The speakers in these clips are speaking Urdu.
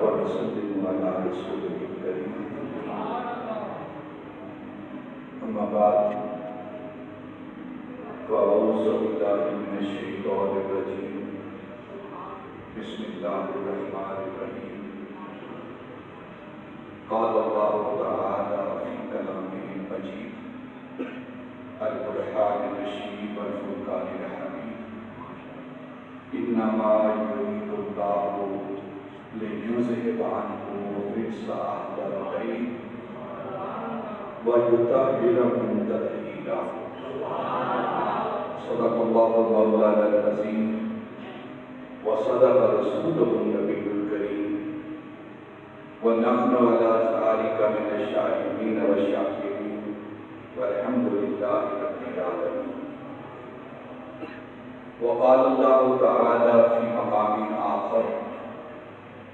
ونسلم على رسوله الكريم أما بعد فأعوذ بالله من الشيطان الرجيم بسم الله الرحمن الرحيم قال الله تعالى في كلامه المجيد القرآن الرشيد والفرقان الحميد إنما يريد الله ليذهب عنكم الرجس أهل البيت ويطهركم تطهيرا صدق الله مولانا العظيم وصدق رسوله النبي الكريم ونحن على ذلك من الشاهدين والشاكرين والحمد لله رب العالمين. وقال الله تعالى في مقام آخر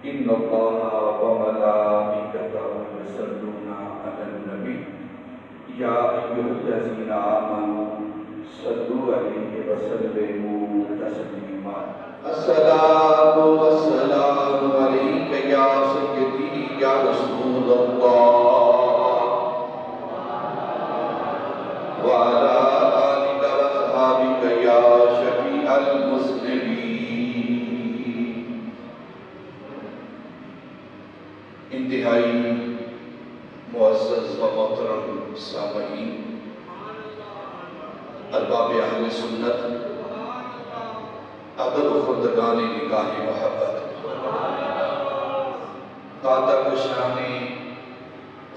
إن الله وملائكته يصلون على النبي يا أيها الذين آمنوا صلوا عليه وسلموا تسليما. الصلاة والسلام عليك يا سيدي يا رسول الله وعلى آلك وأصحابك يا شفيع المسلمين. انتہائی معزز و محترم سامعین، ارباب اہل سنت، ادب و خردگان نگاہ محبت، قاطع کشان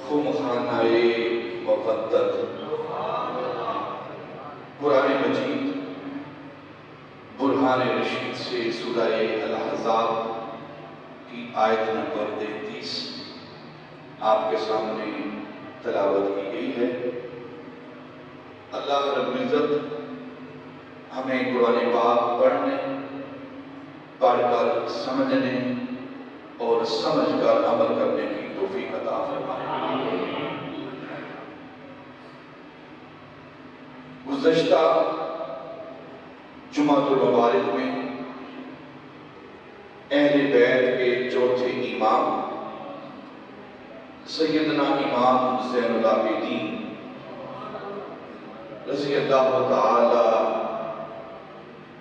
خم خانہ مقدس، قرآن مجید برہان رشید سے سورہ الاحزاب کی آیت نمبر 33 آپ کے سامنے تلاوت کی گئی ہے۔ اللہ رب العزت ہمیں قرآن پاک پڑھنے، پڑھ کر سمجھنے اور سمجھ کر عمل کرنے کی توفیق عطا فرمائے۔ گزشتہ جمعۃ المبارک میں اہل بیت کے چوتھے امام سیدنا امام زین العابدین رضی اللہ تعالی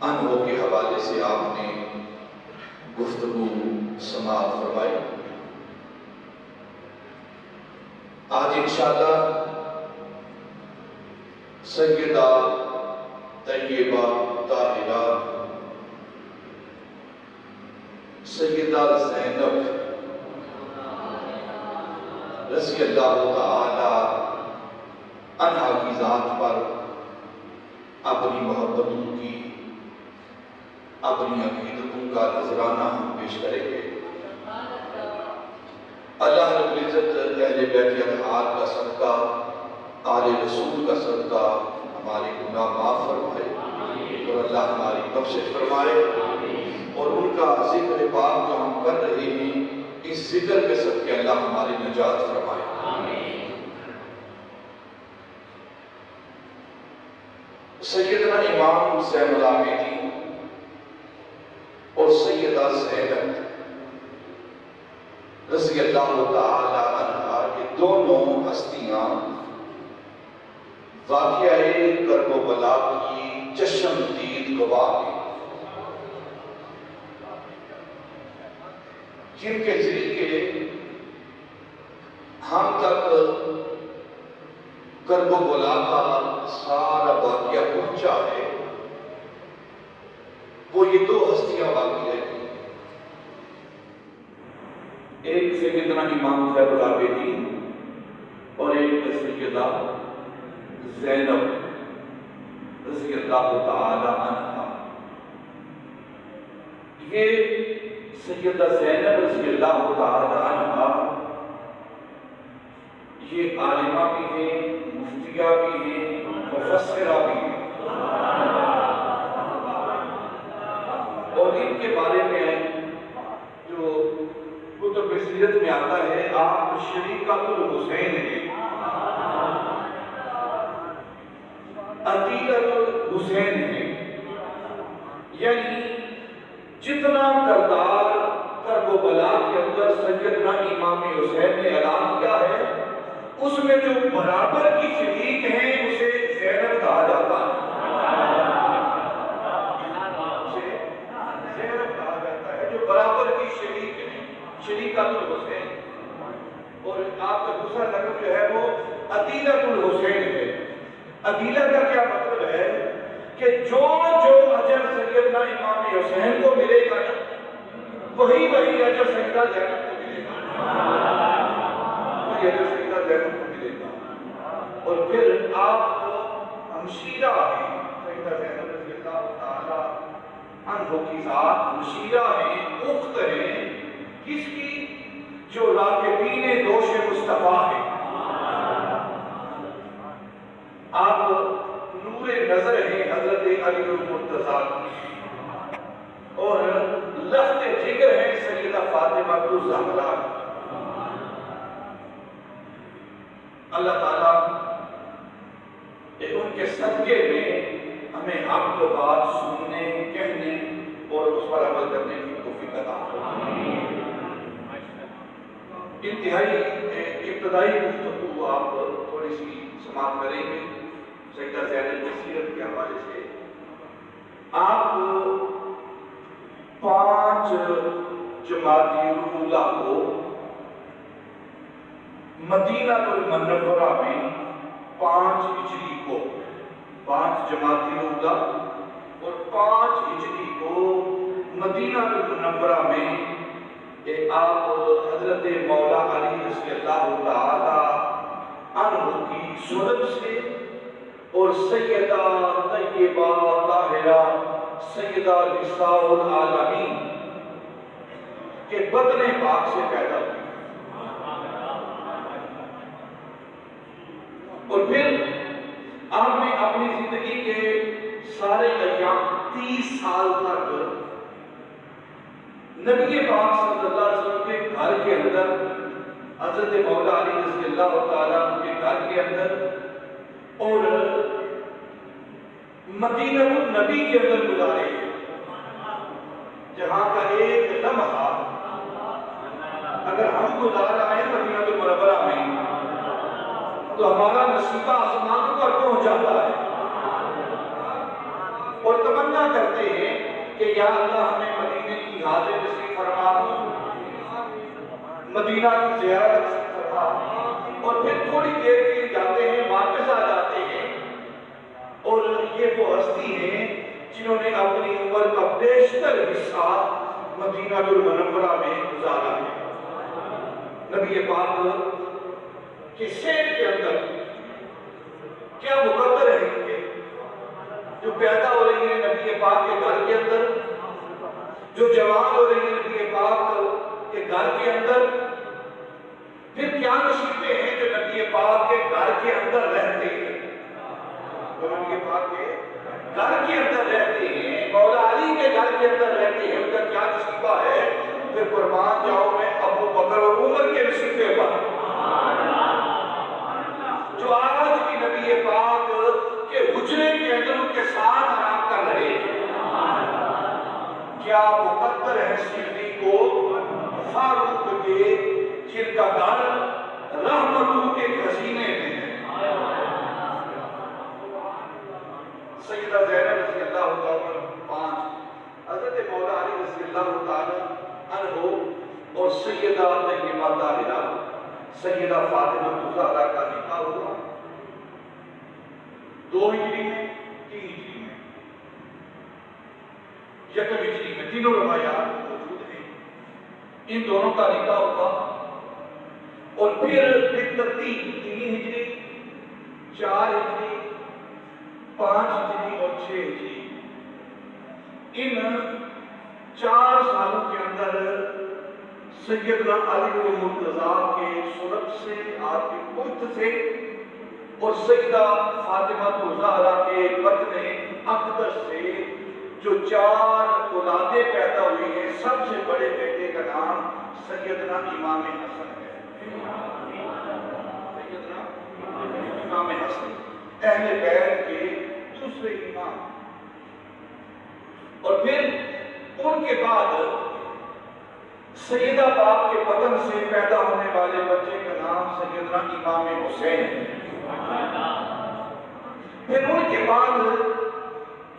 عنہ کے حوالے سے آپ نے گفتگو سماعت فرمائی۔ آج انشاءاللہ سیدہ طیبہ طاہرہ سیدہ زینب رضی اللہ تعالی عنہا کی ذات پر اپنی محبتوں کی، اپنی عقیدتوں کا نذرانہ ہم پیش کریں گے۔ اللہ رب العزت اہل بیت اطہار کا صدقہ، آل رسول کا صدقہ ہمارے گناہ معاف فرمائے اور اللہ ہماری بخشش فرمائے، اور ان کا ذکر پاک جو ہم کر رہے ہیں اس ذکر کے صدقے اللہ ہماری نجات فرمائے۔ سیدنا امام زین العابدین اور سیدہ زینب رضی اللہ تعالی عنہا کے دونوں ہستیاں واقعہ کرب و بلا کی چشمدید گواہ ہیں، جن کے ذریعے ہم تک کرب و بلا کا سارا واقعہ پہنچا ہے۔ وہ یہ دو ہستیاں باقی رہ گئی، ایک سیدنا امام زین العابدین اور ایک سیدہ زینب رضی اللہ تعالی عنہا۔ یہ سیدہ زینب رضی اللہ تعالی عنہا یہ عالمہ بھی ہیں، مفتیہ بھی ہیں، مفسرہ بھی ہیں، اور ان کے بارے میں جو کتب سیرت میں آتا ہے آپ شریکۃ الحسین ہیں، عتیقۃ الحسین ہیں، یعنی جتنا کردار کرب و بلا کے اندر سیدنا امام حسین نے اعلان کیا ہے، اس میں جو برابر کی شریک ہیں اسے زینب کہا جاتا ہے، اسے زینب کہا جاتا ہے، جو برابر کی شریک ہیں، شریکۃ الحسین۔ اور آپ کا دوسرا لقب جو ہے وہ عدیلۃ الحسین ہے۔ عدیلہ کا کیا مطلب ہے کہ جو اجر سیدنا امام حسین کو ملے گا وہی اجر سیدہ زینب کو ملے گا، وہی اجر سیدہ زینب کو ملے گا۔ اور پھر آپ ہمشیرہ ہیں، سیدہ زینب رضی اللہ تعالی عنہ کی ذات ہمشیرہ ہیں، اخت ہیں، کس کی؟ جو راکبین دوش مصطفیٰ ہیں۔ آپ نور نظر ہیں حضرت علی المرتضیٰ اور لخت جگر ہیں سیدہ فاطمہ الزہرا۔ اللہ تعالیٰ ان کے صدقے میں ہمیں حق کو بات سننے، کہنے اور اس پر عمل کرنے کی توفیق عطا فرمائے۔ انتہائی ابتدائی گفتگو آپ تھوڑی سی سماعت کریں گے سیدہ زینب کی سیرت کے حوالے سے۔ آپ 5 جمادی الاولیٰ کو مدینہ المنورہ میں 5 ہجری کو، 5 جمادی الاولیٰ اور 5 ہجری کو مدینہ المنورہ میں آپ حضرت مولا علی رضی اللہ تعالی عنہ کی صحبت سے اور سیدہ طیبہ طاہرہ سیدہ نساء العالمین کے بدن پاک سے پیدا ہوئی، اور پھر آپ نے اپنی زندگی کے سارے ایام 30 سال تک نبی پاک صلی اللہ علیہ وسلم کے گھر کے اندر، حضرت مولا علی رضی اللہ تعالیٰ عنہ کے گھر کے اندر اور مدینہ النبی کے اندر گزارے، جہاں کا ایک لمحہ اگر ہم گزار آئے مدینہ المنورہ میں تو ہمارا نصیبہ آسمان پر پہنچ جاتا ہے، اور تمنا کرتے ہیں کہ یا اللہ ہمیں مدینے کی حاضر نصیب فرما، مدینہ کی زیارت نصیب فرما، اور پھر تھوڑی دیر کے لیے جاتے ہیں، واپس آ جاتے ہیں، اور یہ وہ ہستی ہیں جنہوں نے اپنی عمر کا بیشتر حصہ مدینہ المنورہ میں گزارا ہے۔ نبی پاک کے شہر کے اندر کیا مقدر ہے ان کے جو پیدا ہو رہی ہیں نبی پاک کے گھر کے اندر، جو جوان ہو رہی ہیں نبی پاک کے گھر کے اندر، پھر کیا نصیبیں ہیں جو نبی پاک کے گھر کے اندر رہتے ہیں، جو نبی پاک کے گھر کے اندر رہتے ہیں، مولا علی کے گھر کے اندر رہتے ہیں، ان کا کیا نصیبہ ہے؟ پھر قربان جاؤ میں ابو بکر اور عمر کے نصیبے پر، جو آج بھی نبی پاک کے حجرے کے اندر ان کے ساتھ آرام کر رہے ہیں۔ کیا مقدر ہے صدیق و فاروق کے جن کا گھر رحمتوں کے خزینے میں ہے۔ سیدہ زینب رضی اللہ تعالیٰ 5، حضرت مولا علی رضی اللہ تعالیٰ عنہ اور سیدہ طیبہ طاہرہ سیدہ فاطمہ الزہرا کا نکاح ہوا 2 ہجری میں، 3 ہجری میں، 1 ہجری میں، تینوں روایات موجود ہیں۔ ان دونوں کا نکاح ہوا، اور پھر بالترتیب 3 ہجری، 4 ہجری، 5 ہجری اور 6 ہجری، ان 4 سالوں کے اندر سیدنا علی المرتضیٰ کے صحبت سے، آپ کی پشت سے، اور سیدہ فاطمہ الزہرا کے بدن اقدس سے جو 4 اولادیں پیدا ہوئی ہیں، سب سے بڑے بیٹے کا نام سیدنا امام حسن ہے۔ سیدنا امام حسن اہل بیت کے دوسرے امام، اور پھر ان کے بعد سیدہ باپ کے بدن سے پیدا ہونے والے بچے کا نام سیدنا امام حسین ہے۔ پھر ان کے بعد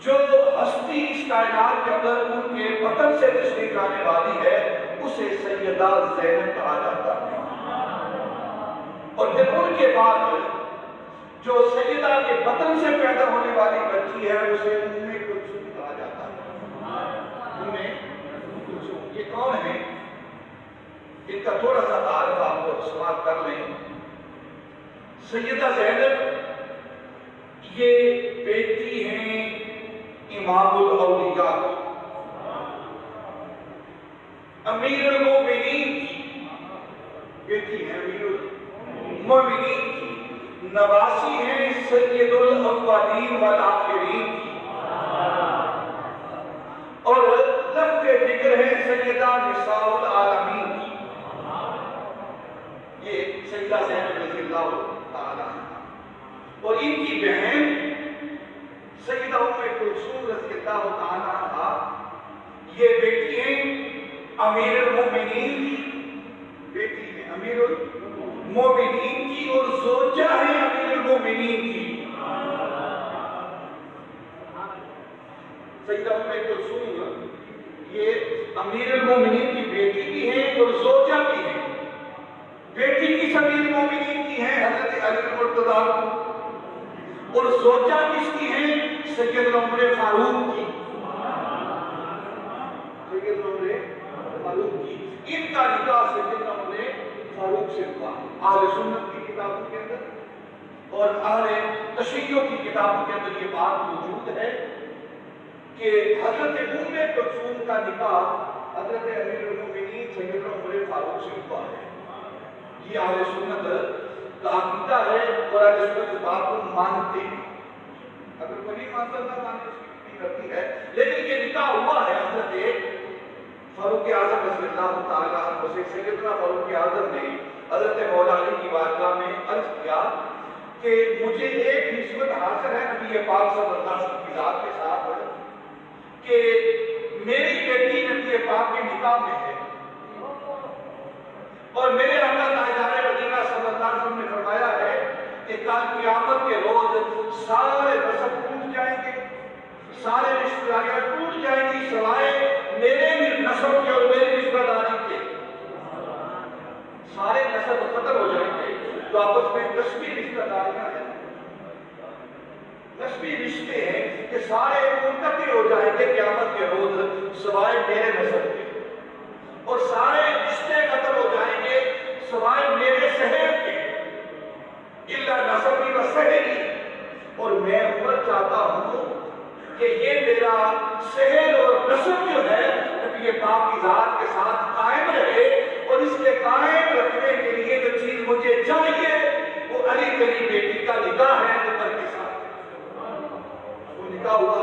جو ہستی اس کائنات کے اندر ان کے بدن سے تشریف لانے والی ہے اسے سیدہ زینب کہا جاتا ہے۔ اور پھر ان کے بعد جو سیدہ کے بدن سے پیدا ہونے والی بچی ہے اسے ام کلثوم کہا جاتا ہے۔ ام کلثوم یہ کون ہے؟ ان کا تھوڑا سا تعارف آپ کو سماعت کر لیں۔ سیدہ زینب یہ بیٹی ہیں امام الاولیاء امیر المومنین کی بیٹی ہیں، امیر المومنین کی نواسی ہیں سید الاولین والآخرین کی، اور لفظ ذکر ہے سیدہ نساء العالمین کی۔ یہ سیدہ زینب رضی اللہ تعالیٰ عنہ اور ان کی بہن سیدہ ام کلثوم رضی اللہ تعالیٰ عنہ یہ بیٹی ہیں امیر المومنین کی، بیٹی ہیں امیر المومنین کی اور زوجہ ہیں امیر المومنین کی۔ سیدہ ام کلثوم یہ امیر المومنین کی بیٹی بھی ہیں اور زوجہ بھی ہیں۔ بیٹی کس امیر المومنین کی ہیں؟ حضرت علی المرتضیٰ، اور زوجہ کس کی ہیں؟ سیدنا عمر فاروق کی، سیدنا عمر فاروق کی۔ ان کا نکاح سیدنا عمر فاروق سے ہوا۔ اہل سنت کی کتابوں کے اندر اور اہل تشیعوں کی کتابوں کے اندر یہ بات موجود ہے کہ حضرت ام کلثوم کا نکاح حضرت امیر المومنین سیدنا عمر فاروق سے ہوا ہے۔ یہ اہل سنت کا عقیدہ ہے اور اہل سنت اس بات کو مانتے ہیں۔ اگر کوئی مانتا نہ مانے اس کی کرتی ہے، لیکن یہ نکاح ہوا ہے حضرت فاروق اعظم رضی اللہ تعالیٰ عنہ سے۔ سیدنا فاروق اعظم نے حضرت مولا علی کی بارگاہ میں عرض کیا کہ مجھے ایک نسبت حاصل ہے نبی پاک صلی اللہ علیہ وسلم کی ذات کے ساتھ کہ میری بیٹی نبی پاک کے نکاح میں ہے، اور میرے آقا تاجدار مدینہ صلی اللہ علیہ وسلم نے فرمایا ہے کہ کل قیامت کے روز سارے نسب ٹوٹ جائیں گے، سارے رشتہ داریاں ٹوٹ جائیں گی سوائے میرے نسب کے اور میری رشتہ داری کے۔ سارے نسب ختم ہو جائیں گے تو آپس میں نسبی رشتہ داریاں ہیں، نسبی رشتے ہیں کہ سارے منقطع ہو جائیں گے قیامت کے روز سوائے میرے نسب کے، اور سارے رشتے ختم ہو جائیں گے سوائے میرے شہر کے، الا نسبی و شہری۔ اور میں عمر چاہتا ہوں کہ یہ میرا شہر اور نسب جو ہے نبی پاک کی ذات کے ساتھ قائم رہے، اور اس کے قائم رکھنے کے لیے جو چیز مجھے چاہیے وہ علی میری بیٹی کا نکاح ہے عمر کے ساتھ۔ وہ نکاح ہوا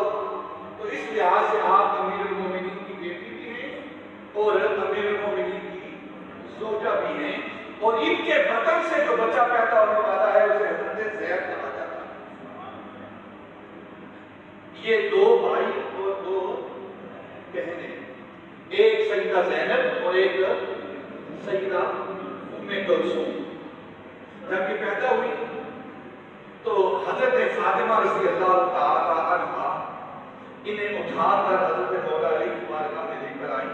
تو اس لحاظ سے آپ امیر المومنین کی بیٹی بھی ہیں اور امیر المومنین کی زوجہ بھی ہیں، اور ان کے بدن سے جو بچہ پیدا ہونے والا ہے اسے حضرت زید کہا جاتا ہے۔ یہ دو بھائی اور دو بہنیں، ایک سیدہ زینب اور ایک سیدہ ام کلثوم، جب یہ پیدا ہوئی تو حضرت فاطمہ رضی اللہ تعالی عنہا انہیں اٹھا کر حضرت مولا علی کی بارگاہ میں لے کر آئی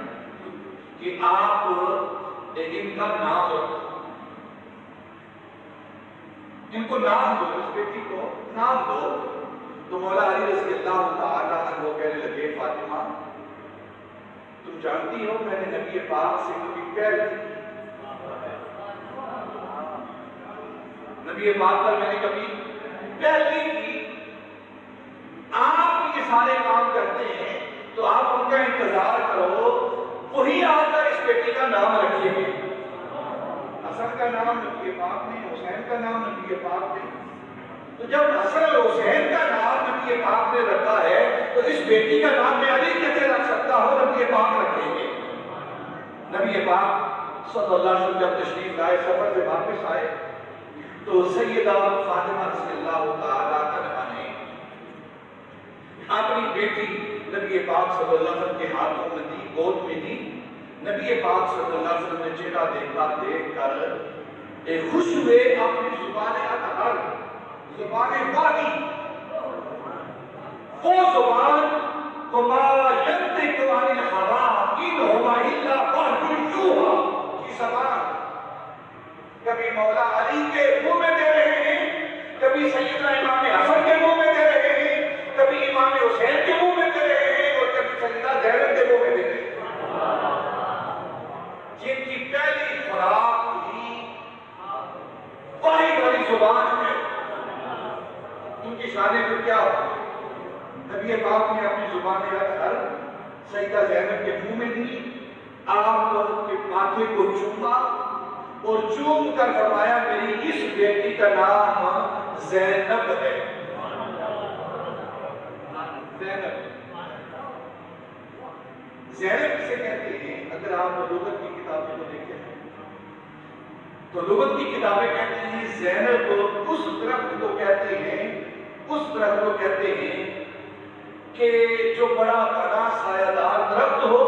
کہ آپ ان کا نام رکھو، ان کو نام دو، اس بیٹی کو نام دو۔ تو مولا علی رضی اللہ تعالیٰ عنہ کہنے لگے فاطمہ تم جانتی ہو میں نے نبی پاک سے کبھی پہل نہیں کی، نبی پاک پر میں نے کبھی پہل نہیں کی، آپ یہ سارے کام کرتے ہیں تو آپ ان کا انتظار کرو، وہی آ کر اس بیٹی کا نام رکھیں گے۔ حسن کا نام نبی پاک نے، حسین کا نام نبی پاک نے، تو جب حسن اور حسین کا نام نبی پاک نے رکھا ہے تو اس بیٹی کا نام میں علی کیسے رکھ سکتا ہوں؟ نبی پاک رکھیں گے۔ نبی پاک صلی اللہ علیہ وسلم جب تشریف لائے، سفر سے واپس آئے تو سیدہ فاطمہ رضی اللہ تعالیٰ عنہا نے اپنی بیٹی نبی پاک صلی اللہ علیہ وسلم کے ہاتھوں میں دی، گود میں دی، نبی پاک صلی اللہ علیہ وسلم نے چہرہ دیکھا، دیکھ کر ایک خوش ہوئے، اپنی زبان اطہر، زبان وادی، وہ زبان وما ينطق عن الهوى ان هو الا وحی یوحی کی زبان کبھی مولا علی کے منہ میں دے رہے ہیں، کبھی سیدنا امام حسن کے منہ میں دے رہے ہیں، کبھی امام حسین کے منہ میں دے رہے ہیں، اور کبھی سیدہ زینب کے منہ میں دے رہے ہیں، جن کی پہلی خوراک ہی وحی والی زبان ہے۔ ان کی شان کو کیا ہو؟ نبی پاک نے اپنی زبان اطہر سیدہ زینب کے منہ میں دی، آپ کے ماتھے کو چوما اور چوم کر فرمایا میری اس بیٹی کا نام زینب ہے۔ زینب زینب کسے کہتے ہیں؟ اگر آپ لغت کی کتابوں کو دیکھیں تو لغت کی کتابیں کہتے ہیں زینب اس درخت کو کہتے ہیں، اس درخت کو کہتے ہیں کہ جو بڑا گھنا سایہ دار درخت ہو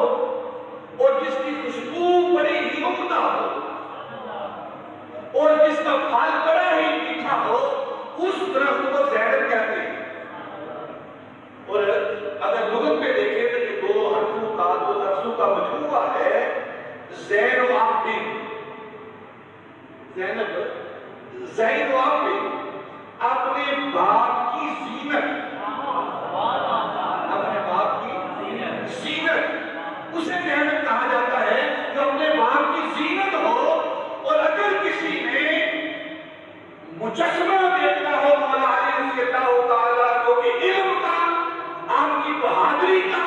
اور جس کی خوشبو بڑی ہی عمدہ ہو اور جس کا پھل بڑا ہی میٹھا ہو، اس درخت کو زینب کہتے ہیں۔ اور اگر لغت میں دیکھیں تو یہ دو حرفوں کا، دو لفظوں کا مجموعہ ہے، زین و عابدین۔ زینب، زین و عابدین، اپنے باپ کی زینت، اپنے باپ کی زینت، اسے زینب کہا جاتا ہے جو اپنے باپ کی زینت ہو۔ اور اگر کسی نے مجسمہ دیکھنا ہو مولا علی رضی اللہ تعالیٰ کو کہ علم کا، آپ کی بہادری کا،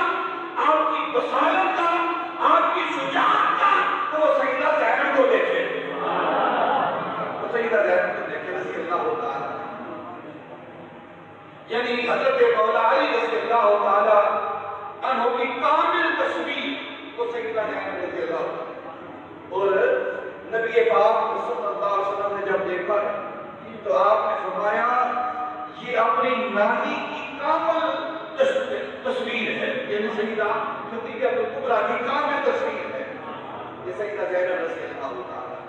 آپ کی بصارت کا، آپ کی شجاعت کا، تو وہ سیدہ زینب کو دیکھے، وہ سیدہ زینب کو دیکھے رضی اللہ تعالیٰ، یعنی حضرت مولا علی رضی اللہ تعالیٰ عنہ کی کامل تصویر کو سیدہ زینب رضی اللہ تعالیٰ۔ اور نبی پاک صلی اللہ علیہ وسلم نے جب دیکھا تو آپ نے فرمایا یہ اپنی نانی کی کامل تصویر ہے، یعنی سیدہ خدیجہ کبریٰ کی کامل تصویر ہے، یہ سیدہ زینب رضی اللہ تعالیٰ۔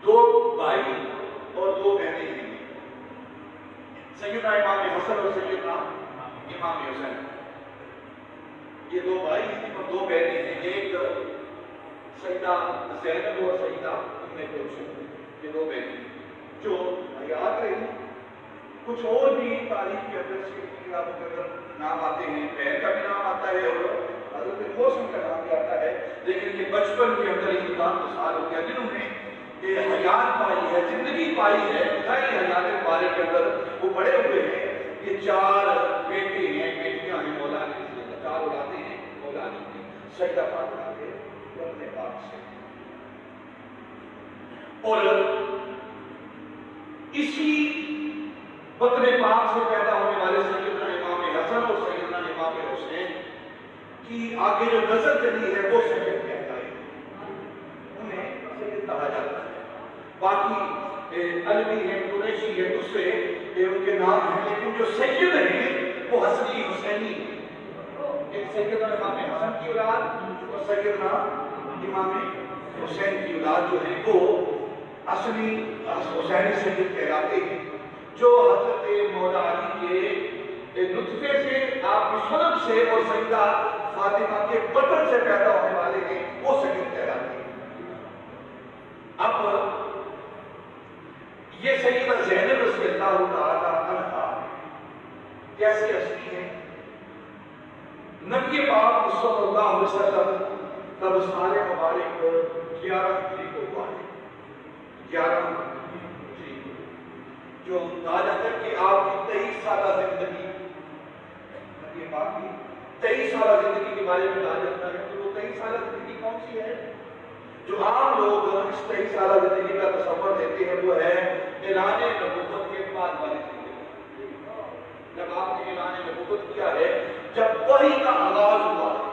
دو بھائی اور دو بہنیں ہیں، سیدنا امام حسن اور سیدنا امام حسین، یہ دو بھائی ہیں اور دو بہنیں ہیں، ایک سیدہ زینب اور سیدہ ام کلثوم، یہ دو بہنیں جو حیات رہی۔ کچھ اور بھی تاریخ کے اندر سے کتابوں کے اندر نام آتے ہیں، بہن کا بھی نام آتا ہے اور حضرت موسم کا نام بھی آتا ہے، لیکن یہ بچپن کے اندر ہی انتقال ہو گیا، جنہوں نے یہ حیات پائی ہے، زندگی پائی ہے، خدائی حیات پارے کے اندر وہ بڑے ہوئے ہیں۔ یہ چار بیٹے ہیں، بیٹیاں ہیں مولا علی سے، چار اولادیں ہیں مولا علی کی، سیدہ فاطمہ کے اپنے باپ سے، اور اسی بطن پاک سے پیدا ہونے والے سیدنا امام حسن اور سیدنا امام حسین کی آگے جو نسل چلی ہے وہ سید کہلائی، انہیں سید کہا جاتا ہے۔ باقی علوی ہیں، قریشی ہیں، دوسرے ان کے نام ہیں، لیکن جو سید ہیں وہ حسنی حسینی ہیں، ایک سیدنا امام حسن کی اولاد اور سیدنا امام حسین کی اولاد جو ہیں وہ اصلی حسینی سید کہلاتے ہیں، جو حضرت مولا علی کے نطفے سے، آپ کی سلب سے اور سیدہ فاطمہ کے بطن سے پیدا ہونے والے ہیں، وہ سید کہلاتے ہیں۔ اب یہ سیدہ زینب رضی اللہ تعالیٰ عنہا کیسے ہستی ہیں؟ نبی پاک صلی اللہ علیہ وسلم کا وصال مبارک 11 ہجری کو ہوا ہے، 11 ہجری کو، جو کہا جاتا ہے کہ آپ کی 23 سالہ زندگی، نبی پاک کی 23 سالہ زندگی کے بارے میں کہا جاتا ہے، تو وہ 23 سالہ زندگی کون سی ہے جو عام لوگ اس 23 سالہ زندگی کا تصور دیتے ہیں؟ وہ ہے اعلان نبوت کے بعد والی زندگی، جب آپ نے اعلان نبوت کیا ہے، جب وحی کا آغاز ہوا ہے،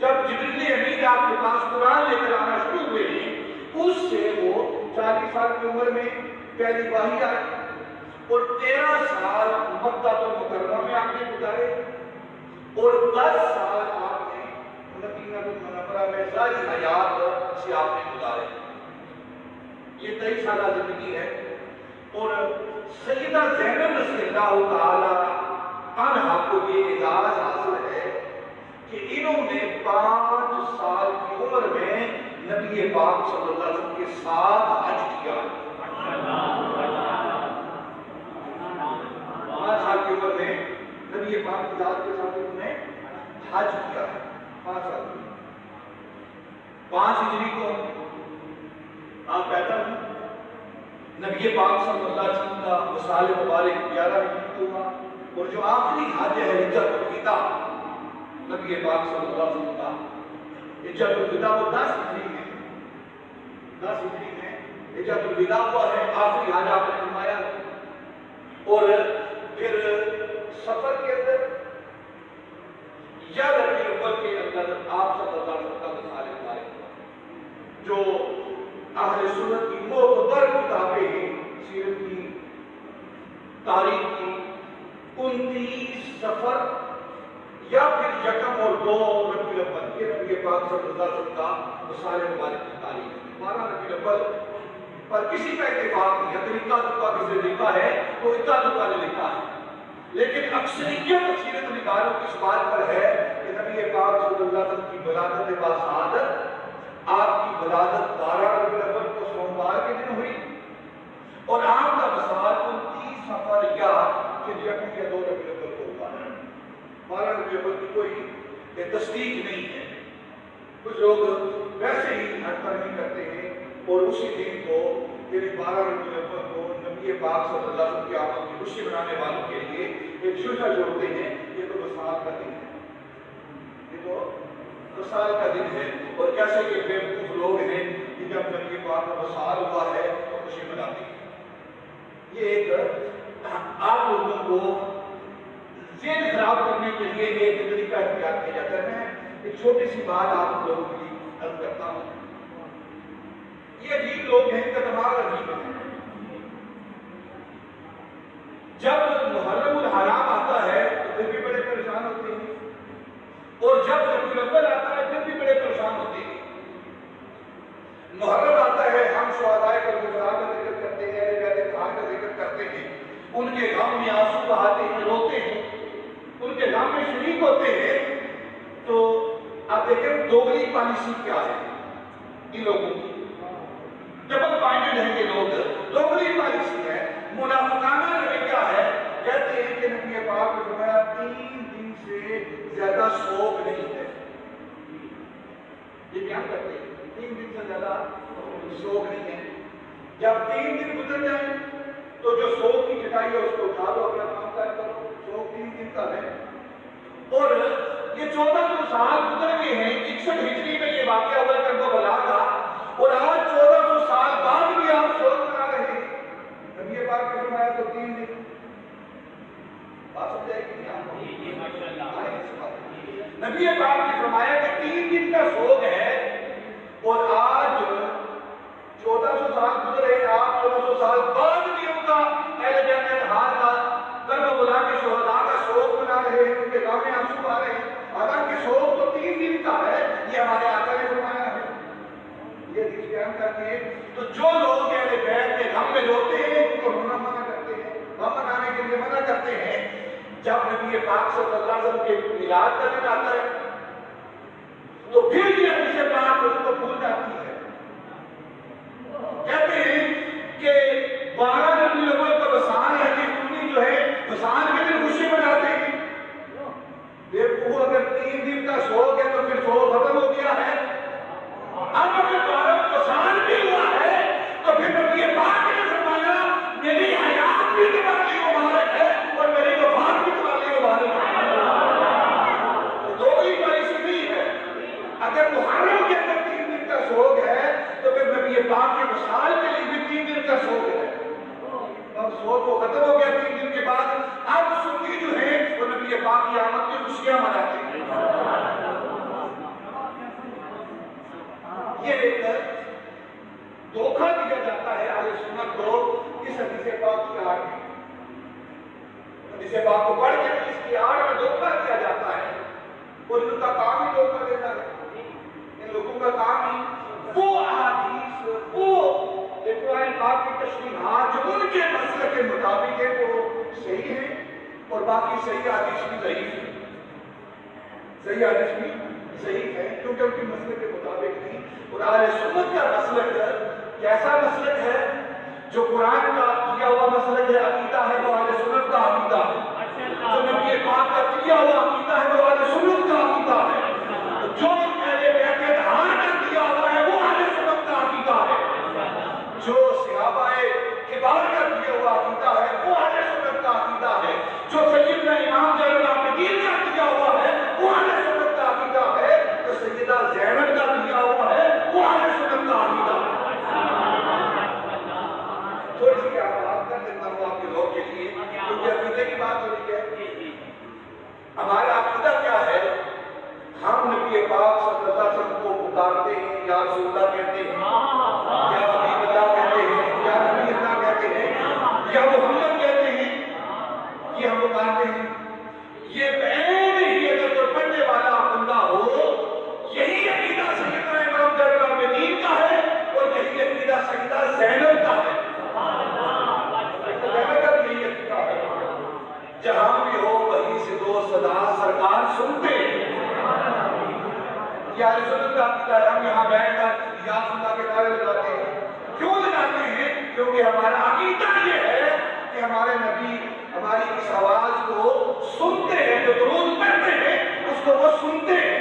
جب جبریل امین آپ کے پاس قرآن لے کر آنا شروع ہوئے ہیں، اس سے وہ 40 سال کی عمر میں پہلی وحی آئی اور 13 سال مکہ المکرمہ میں آپ نے گزارے اور 10 سال آپ نے المنورہ میں ساری حیات سے آپ نے گزارے. یہ 23 سالہ زندگی ہے. اور سیدہ زینب رضی اللہ تعالی عنہا کو یہ اعزاز حاصل ہے کہ انہوں نے 5 سال کی عمر میں نبی پاک صلی اللہ علیہ وسلم کے ساتھ حج کیا. 5 سال کی عمر میں نبی پاک کی ذات کے ساتھ انہوں نے حج کیا ہے. 5 سال کی 5 ہجری کو آپ پیدا ہوئے. نبی پاک صلی اللہ علیہ وسلم کا وصال مبارک 11 ہجری کو ہوا. اور جو آخری حج ہے حجۃ الوداع نبی پاک صلی اللہ علیہ وسلم کا حجۃ الوداع وہ 10 ہجری میں 10 ہجری میں حجۃ الوداع ہوا ہے. آخری حج آپ نے فرمایا. اور پھر سفر کے اندر یا ربیع الاول کے اندر آپ صلی اللہ علیہ وسلم کا وصال مبارک ہوا. جو اہل سنت کی معتبر کتابیں ہیں سیرت کی تاریخ کی 29 سفر یا پھر 1 اور 2 ربیع الاول یہ نبی پاک صلی اللہ علیہ وسلم کا وصال مبارک کی تاریخ ہے. 12 ربیع الاول پر کسی کا اتفاق نہیں ہے. طریقہ دکا کسی نے لکھا ہے تو اکا دکا نے لکھا ہے. لیکن اکثریت سیرت نگاروں کی اس بات پر ہے کہ نبی پاک صلی اللہ علیہ وسلم کی ولادت باسعادت آپ کی ولادت 12 ربیع الاول کو سوموار کے دن ہوئی. اور آپ کا وصال 29 سفر یا پھر 1 یا 2 ربیع الاول کو ہوا ہے. 12 ربیع الاول کی کوئی تصدیق نہیں ہے. کچھ لوگ ویسے ہی حج پر نہیں کرتے ہیں اور اسی دن کو یعنی 12 ربیع الاول کو نبی پاک صلی اللہ علیہ وسلم کی آمد کی خوشی منانے والوں کے لیے ایک جلسہ جوڑتے ہیں. یہ تو وصال کا دن ہے. یہ تو وصال کا دن ہے. اور کیسے کہ بیوقوف لوگ ہیں کہ جب نبی پاک کا وصال ہوا ہے تو خوشی مناتے ہیں. یہ ایک آپ لوگوں کو ذہن خراب کرنے کے لیے ایک طریقہ اختیار کیا جاتا ہے. میں ایک چھوٹی سی بات آپ لوگوں کے لیے عرض کرتا ہوں. یہ عجیب لوگ ہیں، ان کا دماغ عجیب ہے. جب محرم الحرام آتا ہے تو پھر بھی بڑے پریشان ہوتے ہیں. اور جب ربیع الاول آتا ہے پھر بھی بڑے پریشان ہوتے ہیں. محرم آتا ہے ہم شہدائے کربلا کا ذکر کرتے ہیں، اہل بیت طاہر کا ذکر کرتے ہیں. ان کے غم میں آنسو بہاتے ہیں، روتے ہیں، ان کے غم میں شریک ہوتے ہیں. تو آپ دیکھیں دوگلی پالیسی کیا ہے ان لوگوں کی. ڈبل مائنڈڈ ہیں یہ لوگ. دوگلی پالیسی ہے، منافقانہ رویہ ہے. کہتے ہیں کہ نبی پاک نے فرمایا 3 دن سے زیادہ سوگ نہیں ہے. یہ بیان کرتے ہیں 3 دن سے زیادہ سوگ نہیں ہے. جب 3 دن گزر جائیں تو جو سوگ کی چٹائی ہے اس کو اٹھا دو، اپنا کام کر کرو. سوگ 3 دن کا ہے. اور یہ 1400 سال گزر گئے ہیں. 61 ہجری میں یہ واقعہ ہوا کربلا کا. اور آج 1400 سال بعد بھی آپ سوگ منا رہے ہیں. نبی پاک نے فرمایا تو 3 دن. بات سمجھائے کہ نہیں آپ کو؟ نبی پاک نے فرمایا کہ 3 دن کا سوگ ہے. اور آج 1400 سال گزرے، آپ 1400 سال بعد بھی ان کا اہل بیت طاہر کا کربلا کے شہداء کا سوگ منا رہے ہیں. ان کے غم میں آنسو آ رہے ہیں. حالانکہ سوگ تو 3 دن کا ہے. یہ ہمارے آقا نے فرمایا ہے. یہ حدیث بیان کرتے ہیں. تو جو لوگ اہل بیت کے غم میں روتے ہیں ان کو رونا منع کرتے ہیں، غم منانے کے لیے منع کرتے ہیں. جب نبی پاک صلی اللہ علیہ وسلم کے میلاد کا دن آتا ہے تو پھر یہ حدیث پاک ان کو بھول جاتی ہے. کہتے ہیں کہ 12 ربیع الاول کا وصال ہے کہ سنی جو ہے وصال کے دن خوشی مناتے ہیں. دیکھو اگر 3 دن کا سوگ ہے تو پھر سوگ ختم ہو گیا ہے. اب اگر 12 وصال بھی ہوا ہے تو پھر نبی پاک نے فرمایا میری حیات بھی تمہاری مبارک ہے اور میری وفات بھی تمہاری مبارک ہے. دو ہی پالیسی نہیں ہے. اگر محرم کے اندر 3 دن کا سوگ ہے تو پھر نبی پاک کے وصال کے لیے بھی 3 دن کا سوگ ہے. اب سوگ وہ ختم ہو گیا 3 دن کے بعد. اب سنی جو ہے وہ نبی پاک کی آمد کی خوشیاں مناتے ہیں. یہ ایک دھوکہ دیا جاتا ہے اہل سنت کو اس حدیث پاک کی آڑ میں. حدیث پاک کو پڑھ کے اس کی آڑ میں دھوکہ دیا جاتا ہے اور ان کا کام ہی دھوکہ دینا ہے. کا کام ہی وہ احادیث، وہ قرآن پاک کی تشریحات جو ان کے مسئلے کے مطابق ہے وہ صحیح ہے، اور باقی صحیح حدیث بھی ضعیف ہے، صحیح حدیث بھی ضعیف ہے کیونکہ ان کے مسئلے کے مطابق نہیں۔ اور اہل سنت کا مسلک کیسا مسلک ہے؟ جو قرآن کا کیا ہوا مسلک ہے، عقیدہ ہے، وہ اہل سنت کا عقیدہ ہے۔ جو نبی پاک کا کیا ہوا عقیدہ ہے، وہ اہل سنت کا عقیدہ ہے۔ جو اہل بیت اطہار کا کیا ہوا ہے، وہ اہل سنت کا عقیدہ ہے۔ جو صحابہ کبار کا کیا ہوا عقیدہ ہے، وہ اہل سنت کا عقیدہ ہے۔ جو سیدنا امام زین العابدین کا کیا ہوا ہے، وہ اہل سنت کا عقیدہ ہے۔ جو سیدہ زینب کا کیا ہوا ہے، وہ اہل سنت کا عقیدہ ہے۔ تھوڑی سی بات کر دیتا ہوں آپ کے لوگ کے لیے، کیونکہ عقیدے کی بات ہو رہی ہے۔ ہمارا عقیدہ کیا ہے؟ ہم نبی پاک صلی اللہ علیہ وسلم کو پکارتے ہیں، یا رسول اللہ کہتے ہیں، یا حبیب اللہ کہتے ہیں، یا نبی اللہ کہتے ہیں، یا محمد کہتے ہیں، یہ ہم پکارتے ہیں۔ یہ بعین ہی اگر کوئی پڑھنے والا بندہ ہو، یہی عقیدہ سیدنا امام زین العابدین کا ہے، اور یہی عقیدہ سیدہ زینب کا ہے۔ زینب کا بھی یہی عقیدہ ہے۔ جہاں بھی ہو وہیں سے دو صدا سرکار سنتے ہیں۔ یہ اہل سنت کا عقیدہ ہے۔ ہم یہاں بیٹھ کر یا اللہ کے نعرے لگاتے ہیں۔ کیوں لگاتے ہیں؟ کیونکہ ہمارا عقیدہ یہ ہے کہ ہمارے نبی ہماری اس آواز کو سنتے ہیں، جو درود پڑھتے ہیں اس کو وہ سنتے ہیں۔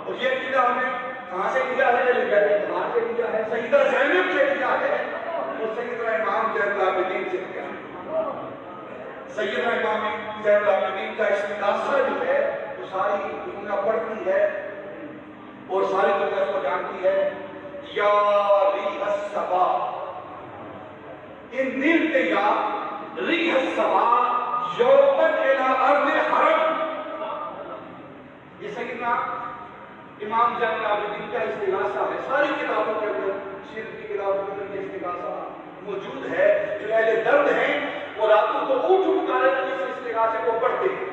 اور یہ عقیدہ ہمیں کہاں سے لیا ہے؟ کہاں سے لیا ہے؟ سیدہ زینب سے لیا ہے، اور سیدنا امام زین العابدین سے لیا ہے۔ سیدنا امام زین العابدین کا استغاثہ جو ہے وہ ساری دنیا پڑھتی ہے اور ساری دنیا اس کو جانتی ہے۔ یا ریح الصبا ان نلت یا ریح الصبا یومن الى ارض الحرم، یہ سیدنا امام زین العابدین کا استغاثہ ہے۔ ساری کتابوں کے اندر، شرک کی کتابوں کے اندر یہ استغاثہ موجود ہے۔ جو اہل درد ہیں وہ راتوں کو اٹھ کر اس استغاثے کو پڑھتے ہیں۔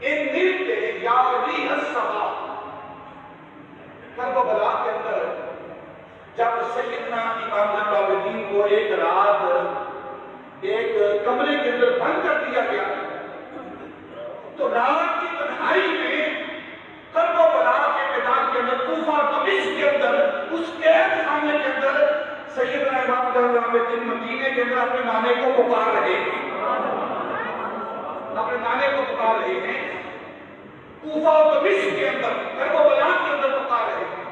ان نلت یا ریح الصبا، کربلا کے اندر جب سیدنا امام زین العابدین کو ایک رات ایک کمرے کے اندر بند کر دیا گیا، تو رات کی تنہائی میں کربلا کے میدان کے اندر، کوفہ دمشق کے اندر، اس قید خانے کے اندر سیدنا امام زین العابدین مدینے کے اندر اپنے نانے کو پکار رہے ہیں، اپنے نانے کو پکار رہے ہیں۔ کوفہ و دمشق کے اندر، کربلا کے اندر پکار رہے ہیں،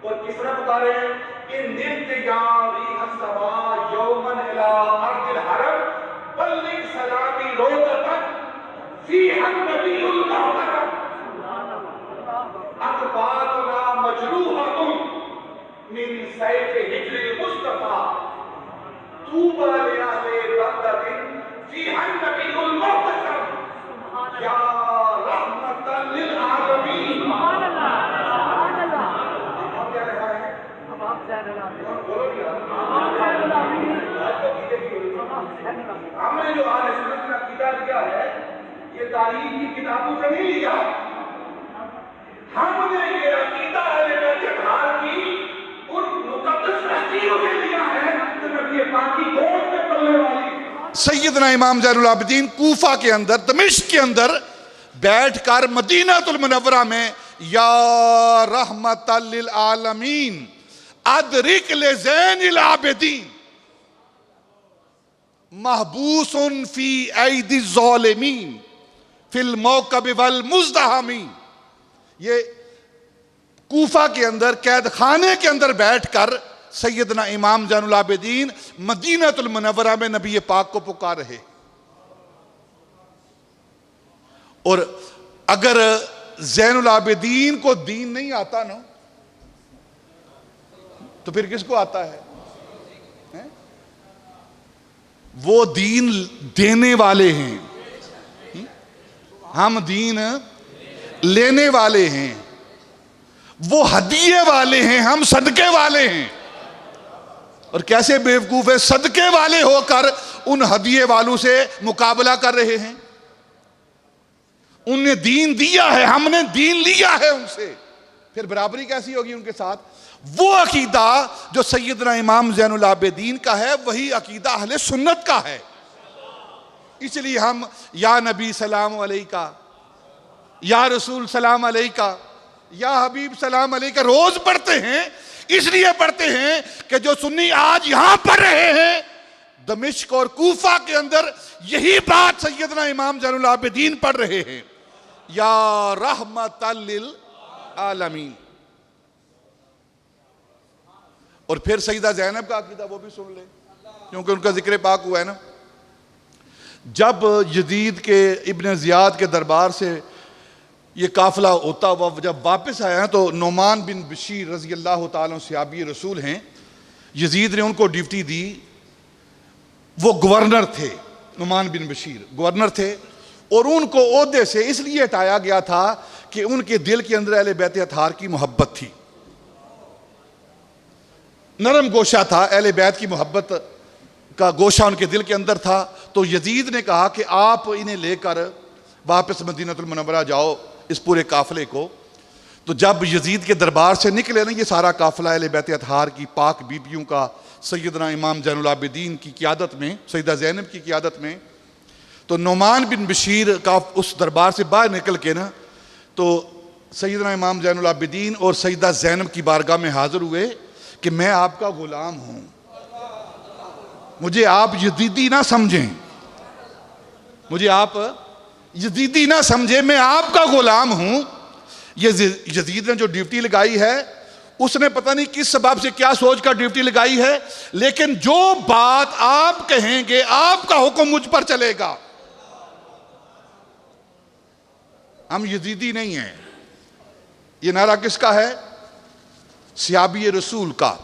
اور کس طرح پکار رہے ہیں؟ ان نلت یا ریح الصبا یومن الی ارض الحرم بلغ سلامی روضتک فیہا النبی المحترم اقبالنا مجروحۃ من سیف ہجر المصطفیٰ طوبی لأہل بلدۃ فیہا النبی المحترم یا رحمۃ للعالمین۔ ہم نے جو اہل سنت کا عقیدہ لیا ہے، یہ تاریخ کی کتابوں سے نہیں لیا، ہم نے یہ عقیدہ اہل بیت اطہار کی ان مقدس ہستیوں سے لیا ہے جو نبی پاک کی گود میں پلنے والی۔ سیدنا امام زین العابدین کوفہ کے اندر، دمشق کے اندر بیٹھ کر مدینہ المنورہ میں یا رحمت للعالمین ادرک لزین العابدین محبوس فی ایدی الظالمین فی الموکب والمزدحمین، یہ کوفہ کے اندر قید خانے کے اندر بیٹھ کر سیدنا امام زین العابدین مدینہ المنورہ میں نبی پاک کو پکار رہے۔ اور اگر زین العابدین کو دین نہیں آتا نا تو پھر کس کو آتا ہے؟ وہ دین دینے والے ہیں، ہم دین لینے والے ہیں، وہ ہدیے والے ہیں، ہم صدقے والے ہیں۔ اور کیسے بیوقوف ہے، صدقے والے ہو کر ان ہدیے والوں سے مقابلہ کر رہے ہیں۔ انہیں دین دیا ہے، ہم نے دین لیا ہے ان سے، پھر برابری کیسی ہوگی ان کے ساتھ؟ وہ عقیدہ جو سیدنا امام زین العابدین کا ہے وہی عقیدہ اہل سنت کا ہے. اس لیے ہم یا نبی سلام علیکہ، یا رسول سلام علیکہ، یا حبیب سلام علیکہ روز پڑھتے ہیں. اس لیے پڑھتے ہیں کہ جو سنی آج یہاں پڑھ رہے ہیں دمشق اور کوفہ کے اندر یہی بات سیدنا امام زین العابدین پڑھ رہے ہیں، یا رحمت للعالمین. اور پھر سیدہ زینب کا عقیدہ وہ بھی سن لیں کیونکہ ان کا ذکر پاک ہوا ہے نا. جب یزید کے ابن زیاد کے دربار سے یہ قافلہ ہوتا ہوا جب واپس آیا تو نعمان بن بشیر رضی اللہ تعالیٰ صحابی رسول ہیں، یزید نے ان کو ڈیوٹی دی. وہ گورنر تھے، نعمان بن بشیر گورنر تھے، اور ان کو عہدے سے اس لیے ہٹایا گیا تھا کہ ان کے دل کے اندر اہل بیت اطہار کی محبت تھی. نرم گوشہ تھا، اہل بیت کی محبت کا گوشہ ان کے دل کے اندر تھا. تو یزید نے کہا کہ آپ انہیں لے کر واپس مدینہ المنورہ جاؤ اس پورے قافلے کو. تو جب یزید کے دربار سے نکلے نا یہ سارا قافلہ اہل بیت اطہار کی پاک بیبیوں کا سیدنا امام زین العابدین کی قیادت میں، سیدہ زینب کی قیادت میں، تو نعمان بن بشیر کا اس دربار سے باہر نکل کے نا تو سیدنا امام زین العابدین اور سیدہ زینب کی بارگاہ میں حاضر ہوئے کہ میں آپ کا غلام ہوں، مجھے آپ یزیدی نہ سمجھیں، مجھے آپ یزیدی نہ سمجھیں، میں آپ کا غلام ہوں. یہ یزید نے جو ڈیوٹی لگائی ہے اس نے پتہ نہیں کس سبب سے کیا سوچ کر ڈیوٹی لگائی ہے، لیکن جو بات آپ کہیں گے آپ کا حکم مجھ پر چلے گا. ہم یزیدی نہیں ہیں. یہ نعرہ کس کا ہے؟ صحابی رسول کا.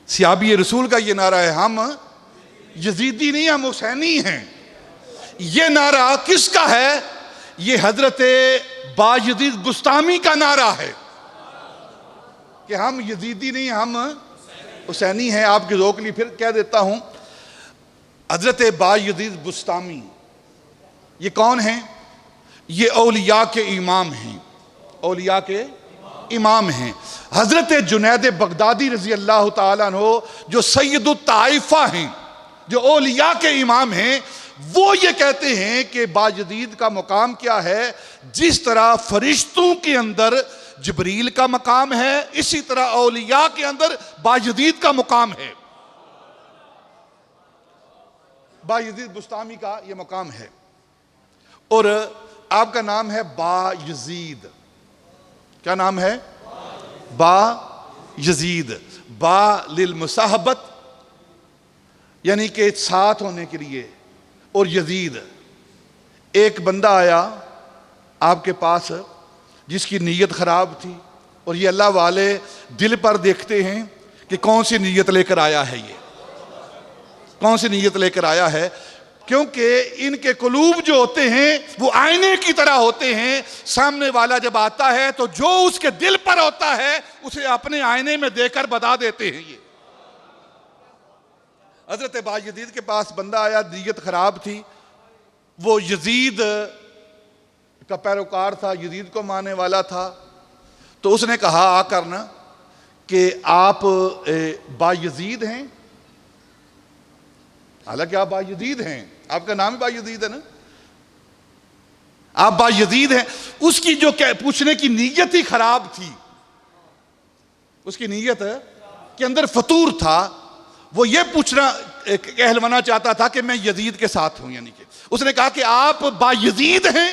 صحابی رسول کا یہ نعرہ ہے. ہم یزیدی نہیں، ہم حسینی ہیں. یہ نعرہ کس کا ہے؟ یہ حضرت بایزید بسطامی کا نعرہ ہے کہ ہم یزیدی نہیں، ہم حسینی ہیں. آپ کے ذوق کے لیے پھر کہہ دیتا ہوں، حضرت بایزید بسطامی یہ کون ہیں؟ یہ اولیاء کے امام ہیں، اولیاء کے امام ہیں. حضرت جنید بغدادی رضی اللہ تعالیٰ عنہ جو سید الطائفہ ہیں، جو اولیاء کے امام ہیں، وہ یہ کہتے ہیں کہ بایزید کا مقام کیا ہے؟ جس طرح فرشتوں کے اندر جبریل کا مقام ہے اسی طرح اولیاء کے اندر بایزید کا مقام ہے. بایزید بسطامی کا یہ مقام ہے. اور آپ کا نام ہے بایزید. کیا نام ہے؟ بایزید. با للمصاحبت یعنی کہ ساتھ ہونے کے لیے. اور یزید، ایک بندہ آیا آپ کے پاس جس کی نیت خراب تھی، اور یہ اللہ والے دل پر دیکھتے ہیں کہ کون سی نیت لے کر آیا ہے، یہ کون سی نیت لے کر آیا ہے. کیونکہ ان کے قلوب جو ہوتے ہیں وہ آئینے کی طرح ہوتے ہیں. سامنے والا جب آتا ہے تو جو اس کے دل پر ہوتا ہے اسے اپنے آئینے میں دے کر بتا دیتے ہیں. یہ حضرت بایزید کے پاس بندہ آیا، نیت خراب تھی، وہ یزید کا پیروکار تھا، یزید کو ماننے والا تھا. تو اس نے کہا آ کر نا کہ آپ بایزید ہیں؟ حالانکہ آپ بایزید ہیں، آپ کا نام بایزید ہے نا، آپ بایزید ہیں. اس کی جو پوچھنے کی نیت ہی خراب تھی، اس کی نیت کے اندر فطور تھا. وہ یہ پوچھنا کہلوانا چاہتا تھا کہ میں یزید کے ساتھ ہوں. یعنی کہ اس نے کہا کہ آپ بایزید ہیں،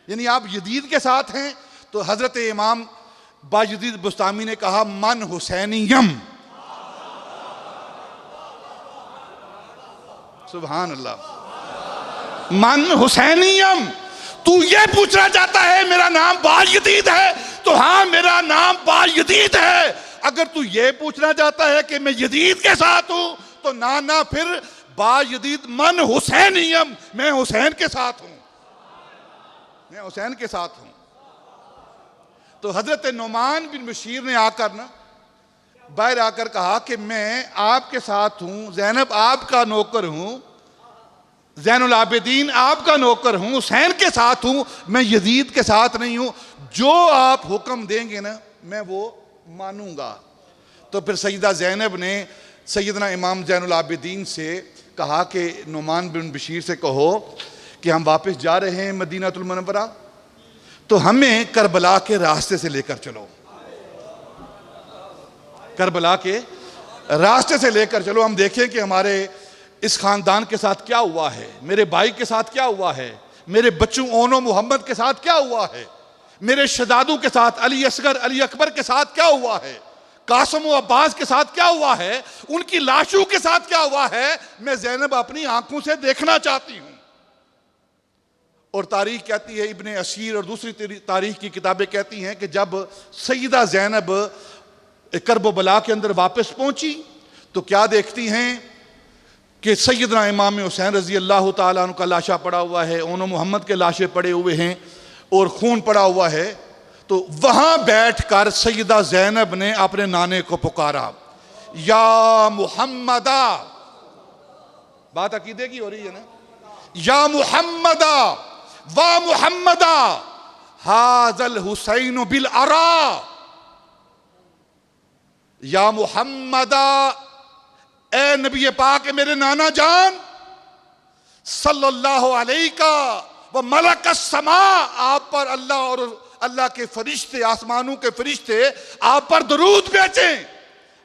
یعنی آپ یزید کے ساتھ ہیں. تو حضرت امام بایزید بسطامی نے کہا من حسینیم. سبحان اللہ. من حسینیم. تو یہ پوچھنا چاہتا ہے میرا نام بایزید ہے؟ تو ہاں میرا نام بایزید ہے. اگر تو یہ پوچھنا چاہتا ہے کہ میں یزید کے ساتھ ہوں تو نہ پھر بایزید من حسینیم، میں حسین کے ساتھ ہوں، میں حسین کے ساتھ ہوں. تو حضرت نعمان بن بشیر نے آ کر نا باہر آ کر کہا کہ میں آپ کے ساتھ ہوں، زینب آپ کا نوکر ہوں، زین العابدین آپ کا نوکر ہوں، حسین کے ساتھ ہوں، میں یزید کے ساتھ نہیں ہوں، جو آپ حکم دیں گے نا میں وہ مانوں گا۔ تو پھر سیدہ زینب نے سیدنا امام زین العابدین سے کہا کہ نعمان بن بشیر سے کہو کہ ہم واپس جا رہے ہیں مدینہ المنورہ، تو ہمیں کربلا کے راستے سے لے کر چلو، کربلا کے راستے سے لے کر چلو، ہم دیکھیں کہ ہمارے اس خاندان کے ساتھ کیا ہوا ہے، میرے بھائی کے ساتھ کیا ہوا ہے، میرے بچوں اون و محمد کے ساتھ کیا ہوا ہے، میرے شہزادوں کے ساتھ علی اصغر علی اکبر کے ساتھ کیا ہوا ہے، قاسم و عباس کے ساتھ کیا ہوا ہے، ان کی لاشوں کے ساتھ کیا ہوا ہے، میں زینب اپنی آنکھوں سے دیکھنا چاہتی ہوں۔ اور تاریخ کہتی ہے، ابن اسیر اور دوسری تاریخ کی کتابیں کہتی ہیں کہ جب سیدہ زینب کرب و بلا کے اندر واپس پہنچی تو کیا دیکھتی ہیں کہ سیدنا امام حسین رضی اللہ تعالیٰ عنہ کا لاشا پڑا ہوا ہے، اون و محمد کے لاشے پڑے ہوئے ہیں اور خون پڑا ہوا ہے۔ تو وہاں بیٹھ کر سیدہ زینب نے اپنے نانے کو پکارا، یا محمدہ، بات عقیدے کی ہو رہی ہے نا، یا محمدہ و محمدہ ھذا الحسین بالعراء، یا محمدہ، اے نبی پاک میرے نانا جان صلی اللہ علیہ و ملک السماء، آپ پر اللہ اور اللہ کے فرشتے، آسمانوں کے فرشتے آپ پر درود بھیجیں۔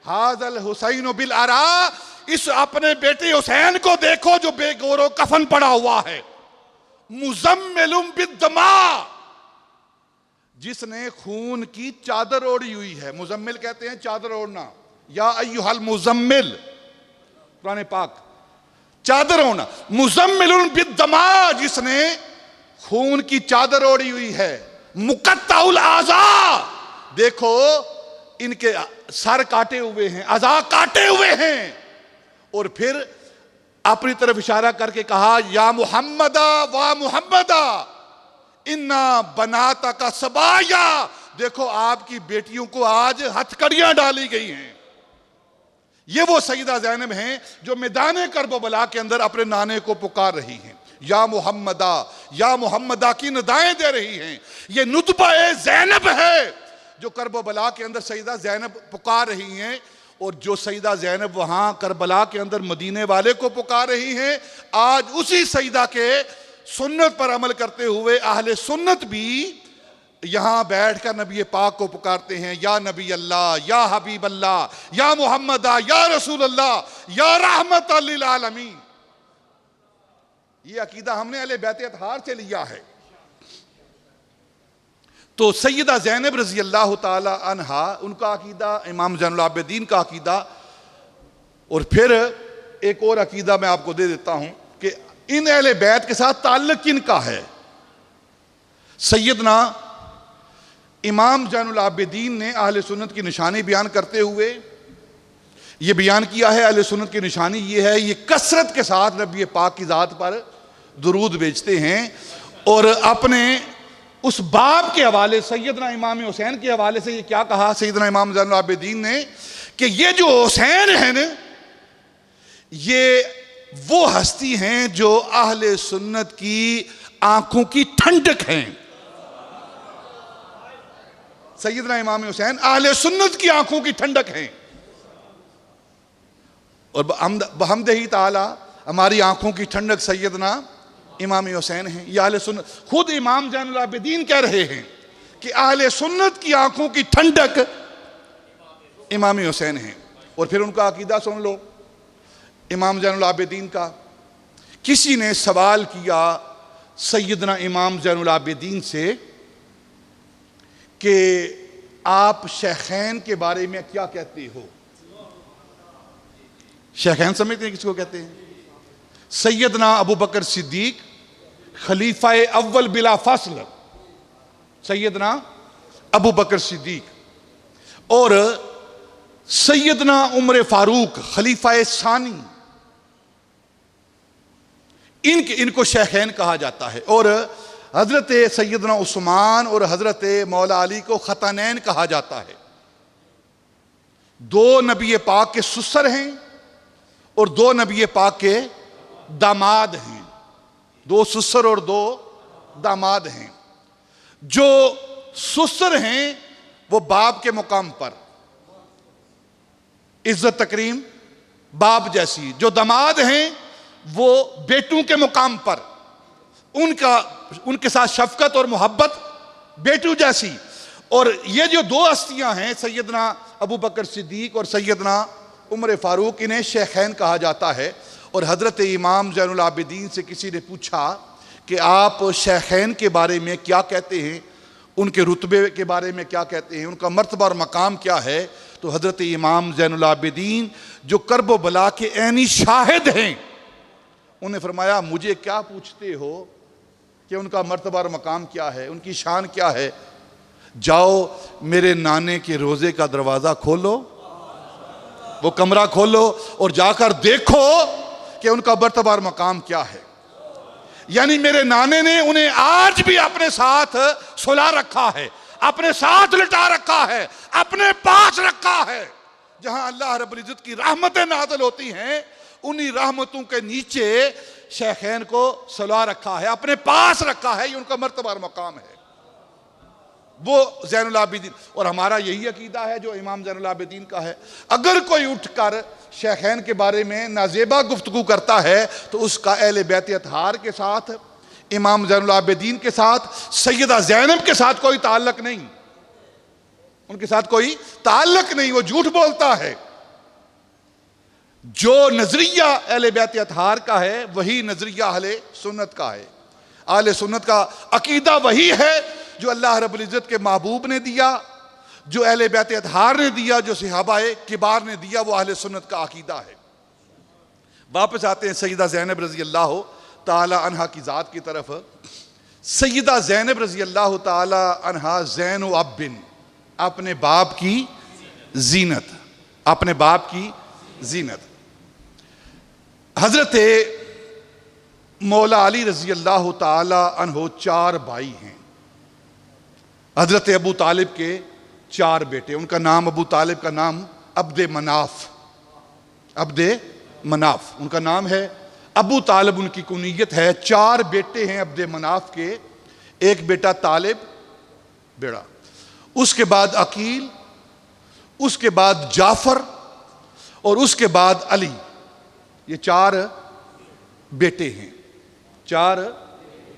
ھذا الحسین بالعراء، اس اپنے بیٹے حسین کو دیکھو جو بے گور و کفن پڑا ہوا ہے، مزمل بالدماء، جس نے خون کی چادر اوڑھی ہوئی ہے، مزمل کہتے ہیں چادر اوڑھنا، یا ایھا المزمل، قرآن پاک، چادر اوڑھنا، مزمل بالدماء، جس نے خون کی چادر اوڑھی ہوئی ہے، مقطع الاعضاء، دیکھو ان کے سر کاٹے ہوئے ہیں، اعضاء کاٹے ہوئے ہیں، اور پھر اپنی طرف اشارہ کر کے کہا، یا محمدہ و محمدہ انا بناتک سبایا، دیکھو آپ کی بیٹیوں کو آج ہتھکڑیاں ڈالی گئی ہیں۔ یہ وہ سیدہ زینب ہیں جو میدان کرب و بلا کے اندر اپنے نانے کو پکار رہی ہیں، یا محمدہ کی ندائیں دے رہی ہیں۔ یہ نطبہ زینب ہے جو کرب و بلا کے اندر سیدہ زینب پکار رہی ہیں، اور جو سیدہ زینب وہاں کربلا کے اندر مدینے والے کو پکار رہی ہیں، آج اسی سیدہ کے سنت پر عمل کرتے ہوئے اہل سنت بھی یہاں بیٹھ کر نبی پاک کو پکارتے ہیں، یا نبی اللہ، یا حبیب اللہ، یا محمدہ، یا رسول اللہ، یا رحمت للعالمین۔ یہ عقیدہ ہم نے اہل بیت اطہار سے لیا ہے۔ تو سیدہ زینب رضی اللہ تعالی عنہا، ان کا عقیدہ، امام زین العابدین کا عقیدہ، اور پھر ایک اور عقیدہ میں آپ کو دے دیتا ہوں کہ ان اہل بیت کے ساتھ تعلق کن کا ہے۔ سیدنا امام زین العابدین نے اہل سنت کی نشانی بیان کرتے ہوئے یہ بیان کیا ہے، اہل سنت کی نشانی یہ ہے، یہ کثرت کے ساتھ نبی پاک کی ذات پر درود بھیجتے ہیں، اور اپنے اس باب کے حوالے، سیدنا امام حسین کے حوالے سے یہ کیا کہا سیدنا امام زین العابدین نے کہ یہ جو حسین ہیں نا، یہ وہ ہستی ہیں جو اہل سنت کی آنکھوں کی ٹھنڈک ہیں۔ سیدنا امام حسین اہل سنت کی آنکھوں کی ٹھنڈک ہیں، اور بحمدہ تعالی ہماری آنکھوں کی ٹھنڈک سیدنا امام حسین ہیں۔ یہ اہل سنت، خود امام زین العابدین کہہ رہے ہیں کہ اہل سنت کی آنکھوں کی ٹھنڈک امام حسین ہیں۔ اور پھر ان کا عقیدہ سن لو امام زین العابدین کا۔ کسی نے سوال کیا سیدنا امام زین العابدین سے کہ آپ شیخین کے بارے میں کیا کہتے ہو؟ شیخین سمجھتے ہیں کس کو کہتے ہیں؟ سیدنا ابو بکر صدیق خلیفہ اول بلا فاصل، سیدنا ابو بکر صدیق، اور سیدنا عمر فاروق خلیفہ ثانی، ان کو شیخین کہا جاتا ہے، اور حضرت سیدنا عثمان اور حضرت مولا علی کو خطانین کہا جاتا ہے۔ دو نبی پاک کے سسر ہیں اور دو نبی پاک کے داماد ہیں۔ 2 سسر اور 2 داماد ہیں. جو سسر ہیں وہ باپ کے مقام پر عزت تکریم باپ جیسی، جو داماد ہیں وہ بیٹوں کے مقام پر ان کے ساتھ شفقت اور محبت بیٹوں جیسی. اور یہ جو 2 ہستیاں ہیں سیدنا ابو بکر صدیق اور سیدنا عمر فاروق، انہیں شیخین کہا جاتا ہے. اور حضرت امام زین العابدین سے کسی نے پوچھا کہ آپ شیخین کے بارے میں کیا کہتے ہیں، ان کے رتبے کے بارے میں کیا کہتے ہیں، ان کا مرتبہ اور مقام کیا ہے؟ تو حضرت امام زین العابدین جو کرب و بلا کے عینی شاہد ہیں، انہوں نے فرمایا مجھے کیا پوچھتے ہو کہ ان کا مرتبہ اور مقام کیا ہے، ان کی شان کیا ہے؟ جاؤ میرے نانے کے روزے کا دروازہ کھولو، وہ کمرہ کھولو اور جا کر دیکھو کہ ان کا مرتبہ اور مقام کیا ہے. یعنی میرے نانے نے انہیں آج بھی اپنے ساتھ سلا رکھا ہے، اپنے ساتھ لٹا رکھا ہے، اپنے پاس رکھا ہے. جہاں اللہ رب العزت کی رحمتیں نازل ہوتی ہیں، انہی رحمتوں کے نیچے شیخین کو سلا رکھا ہے، اپنے پاس رکھا ہے. یہ ان کا مرتبہ اور مقام ہے، وہ زین العابدین. اور ہمارا یہی عقیدہ ہے جو امام زین العابدین کا ہے. اگر کوئی اٹھ کر شیخین کے بارے میں نازیبا گفتگو کرتا ہے تو اس کا اہل بیت اطہار کے ساتھ، امام زین العابدین کے ساتھ، سیدہ زینب کے ساتھ کوئی تعلق نہیں، ان کے ساتھ کوئی تعلق نہیں. وہ جھوٹ بولتا ہے. جو نظریہ اہل بیت اطہار کا ہے وہی نظریہ اہل سنت کا ہے. اہل سنت کا عقیدہ وہی ہے جو اللہ رب العزت کے محبوب نے دیا، جو اہل بیت اطہار نے دیا، جو صحابہ کبار نے دیا، وہ اہل سنت کا عقیدہ ہے. واپس آتے ہیں سیدہ زینب رضی اللہ تعالی عنہا کی ذات کی طرف. سیدہ زینب رضی اللہ تعالی عنہا زین و ابن، اپنے باپ کی زینت، اپنے باپ کی زینت. حضرت مولا علی رضی اللہ تعالی عنہ 4 بھائی ہیں. حضرت ابو طالب کے 4 بیٹے. ان کا نام، ابو طالب کا نام عبد مناف، عبد مناف ان کا نام ہے. ابو طالب ان کی کنیت ہے. 4 بیٹے ہیں عبد مناف کے. ایک بیٹا طالب بیڑا، اس کے بعد عقیل، اس کے بعد جعفر اور اس کے بعد علی. یہ 4 بیٹے ہیں. 4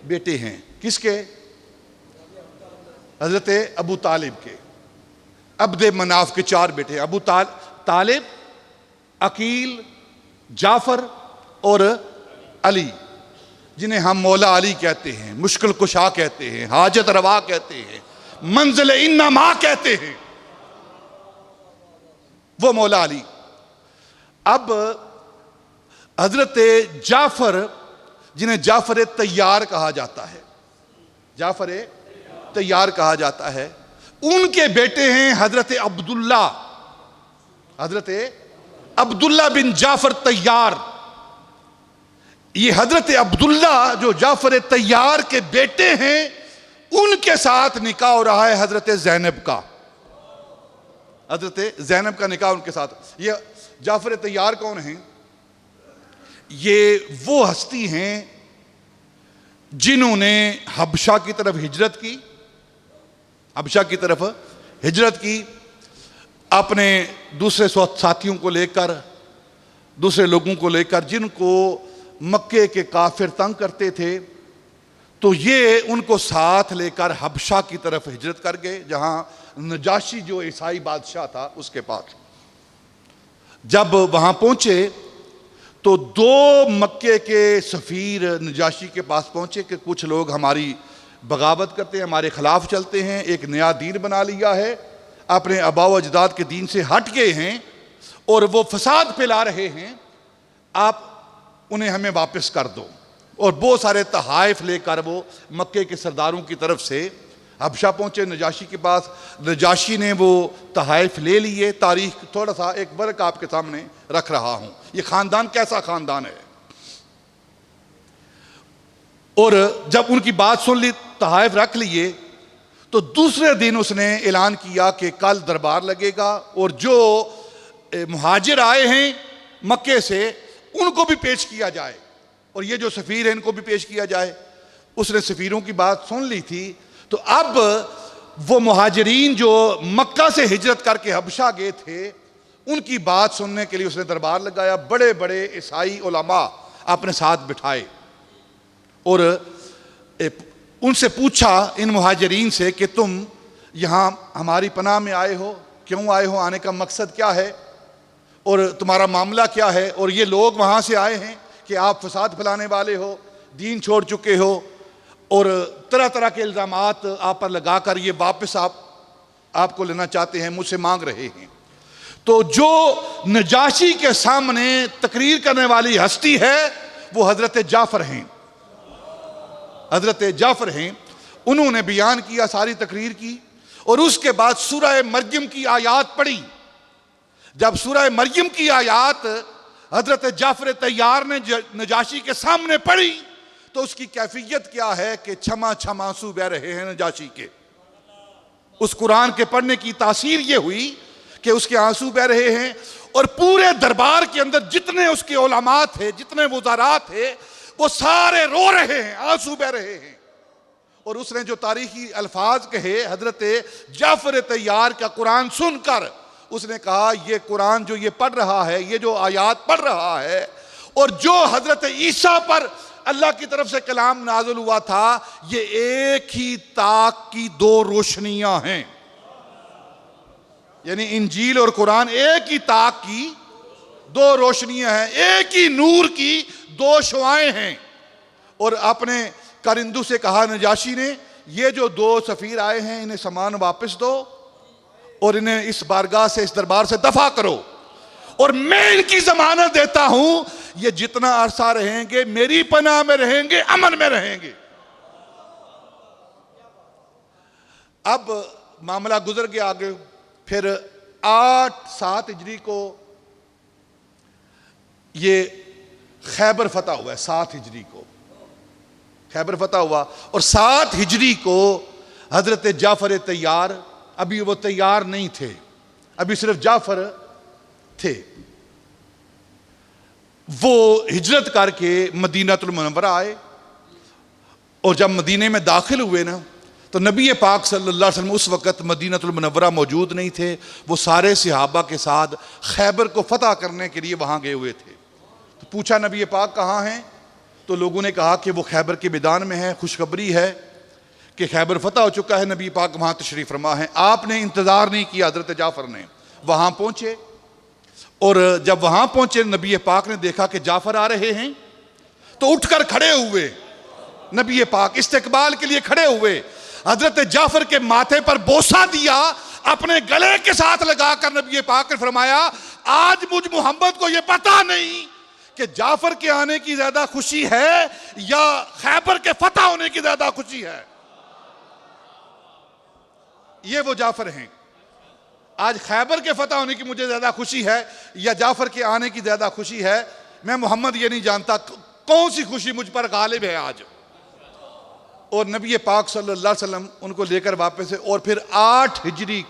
بیٹے ہیں کس کے؟ حضرت ابو طالب کے. عبد مناف کے 4 بیٹے ہیں، ابو طالب، عقیل، جعفر اور علی، جنہیں ہم مولا علی کہتے ہیں، مشکل کشا کہتے ہیں، حاجت روا کہتے ہیں، منزل انما کہتے ہیں، وہ مولا علی. اب حضرت جعفر، جنہیں جعفر طیار کہا جاتا ہے، جعفر طیار کہا جاتا ہے، ان کے بیٹے ہیں حضرت عبداللہ، حضرت عبداللہ بن جعفر طیار. یہ حضرت عبداللہ جو جعفر طیار کے بیٹے ہیں، ان کے ساتھ نکاح ہو رہا ہے حضرت زینب کا. حضرت زینب کا نکاح ان کے ساتھ. یہ جعفر طیار کون ہیں؟ یہ وہ ہستی ہیں جنہوں نے حبشہ کی طرف ہجرت کی، حبشہ کی طرف ہجرت کی، اپنے دوسرے ساتھیوں کو لے کر، دوسرے لوگوں کو لے کر، جن کو مکے کے کافر تنگ کرتے تھے، تو یہ ان کو ساتھ لے کر حبشہ کی طرف ہجرت کر گئے، جہاں نجاشی جو عیسائی بادشاہ تھا اس کے پاس. جب وہاں پہنچے تو 2 مکے کے سفیر نجاشی کے پاس پہنچے کہ کچھ لوگ ہماری بغاوت کرتے ہیں، ہمارے خلاف چلتے ہیں، ایک نیا دین بنا لیا ہے، اپنے آباء و اجداد کے دین سے ہٹ گئے ہیں اور وہ فساد پھیلا رہے ہیں، آپ انہیں ہمیں واپس کر دو. اور بہت سارے تحائف لے کر وہ مکے کے سرداروں کی طرف سے حبشہ پہنچے نجاشی کے پاس. نجاشی نے وہ تحائف لے لیے. تاریخ تھوڑا سا ایک برق آپ کے سامنے رکھ رہا ہوں. یہ خاندان کیسا خاندان ہے. اور جب ان کی بات سن لی، تحائف رکھ لیے، تو دوسرے دن اس نے اعلان کیا کہ کل دربار لگے گا اور جو مہاجر آئے ہیں مکے سے ان کو بھی پیش کیا جائے. اور یہ جو سفیر ہے ان کو بھی پیش کیا جائے۔ اس نے سفیروں کی بات سن لی تھی، تو اب وہ مہاجرین جو مکہ سے ہجرت کر کے حبشہ گئے تھے ان کی بات سننے کے لیے اس نے دربار لگایا، بڑے بڑے عیسائی علماء اپنے ساتھ بٹھائے اور ان سے پوچھا، ان مہاجرین سے، کہ تم یہاں ہماری پناہ میں آئے ہو، کیوں آئے ہو، آنے کا مقصد کیا ہے اور تمہارا معاملہ کیا ہے؟ اور یہ لوگ وہاں سے آئے ہیں کہ آپ فساد پھیلانے والے ہو، دین چھوڑ چکے ہو اور طرح طرح کے الزامات آپ پر لگا کر یہ واپس آپ کو لینا چاہتے ہیں، مجھ سے مانگ رہے ہیں۔ تو جو نجاشی کے سامنے تقریر کرنے والی ہستی ہے وہ حضرت جعفر ہیں، حضرت جعفر ہیں۔ انہوں نے بیان کیا، ساری تقریر کی، اور اس کے بعد سورہ مریم کی آیات پڑھی۔ جب سورہ مریم کی آیات حضرت جعفر طیار نے نجاشی کے سامنے پڑھی تو اس کی کیفیت کیا ہے کہ چھما چھما آنسو بہ رہے ہیں نجاشی کے۔ اس قرآن کے پڑھنے کی تاثیر یہ ہوئی کہ اس کے آنسو بہ رہے ہیں، اور پورے دربار کے اندر جتنے اس کے علماء تھے، جتنے وزراء تھے، وہ سارے رو رہے ہیں، آنسو بہ رہے ہیں۔ اور اس نے جو تاریخی الفاظ کہے حضرت جعفر طیار کا قرآن سن کر، اس نے کہا یہ قرآن جو یہ پڑھ رہا ہے، یہ جو آیات پڑھ رہا ہے، اور جو حضرت عیسیٰ پر اللہ کی طرف سے کلام نازل ہوا تھا، یہ ایک ہی طاق کی دو روشنیاں ہیں۔ یعنی انجیل اور قرآن ایک ہی طاق کی دو روشنیاں ہیں، ایک ہی نور کی دو شعائیں ہیں۔ اور اپنے کارندو سے کہا نجاشی نے، یہ جو دو سفیر آئے ہیں انہیں سامان واپس دو اور انہیں اس بارگاہ سے، اس دربار سے دفع کرو، اور میں ان کی ضمانت دیتا ہوں یہ جتنا عرصہ رہیں گے میری پناہ میں رہیں گے، امن میں رہیں گے۔ اب معاملہ گزر گیا آگے، پھر 7 ہجری کو یہ خیبر فتح ہوا ہے، 7 ہجری کو خیبر فتح ہوا، اور 7 ہجری کو حضرت جعفر طیار، ابھی وہ تیار نہیں تھے، ابھی صرف جعفر تھے، وہ ہجرت کر کے مدینہ المنورہ آئے، اور جب مدینے میں داخل ہوئے نا تو نبی پاک صلی اللہ علیہ وسلم اس وقت مدینہ المنورہ موجود نہیں تھے، وہ سارے صحابہ کے ساتھ خیبر کو فتح کرنے کے لیے وہاں گئے ہوئے تھے۔ تو پوچھا نبی پاک کہاں ہیں؟ تو لوگوں نے کہا کہ وہ خیبر کے میدان میں ہے، خوشخبری ہے کہ خیبر فتح ہو چکا ہے، نبی پاک وہاں تشریف فرما ہے۔ آپ نے انتظار نہیں کیا، حضرت جعفر نے وہاں پہنچے، اور جب وہاں پہنچے نبی پاک نے دیکھا کہ جعفر آ رہے ہیں تو اٹھ کر کھڑے ہوئے، نبی پاک استقبال کے لیے کھڑے ہوئے، حضرت جعفر کے ماتھے پر بوسہ دیا، اپنے گلے کے ساتھ لگا کر نبی پاک نے فرمایا آج مجھ محمد کو یہ پتہ نہیں کہ جعفر کے آنے کی زیادہ خوشی ہے یا خیبر کے فتح ہونے کی زیادہ خوشی ہے۔ یہ وہ جعفر ہیں، آج خیبر کے فتح ہونے کی مجھے زیادہ خوشی ہے یا جعفر کے آنے کی زیادہ خوشی ہے، میں محمد یہ نہیں جانتا کون سی خوشی مجھ پر غالب ہے آج۔ اور نبی پاک صلی اللہ علیہ وسلم ان کو لے کر واپس ہے، اور پھر 8 ہجری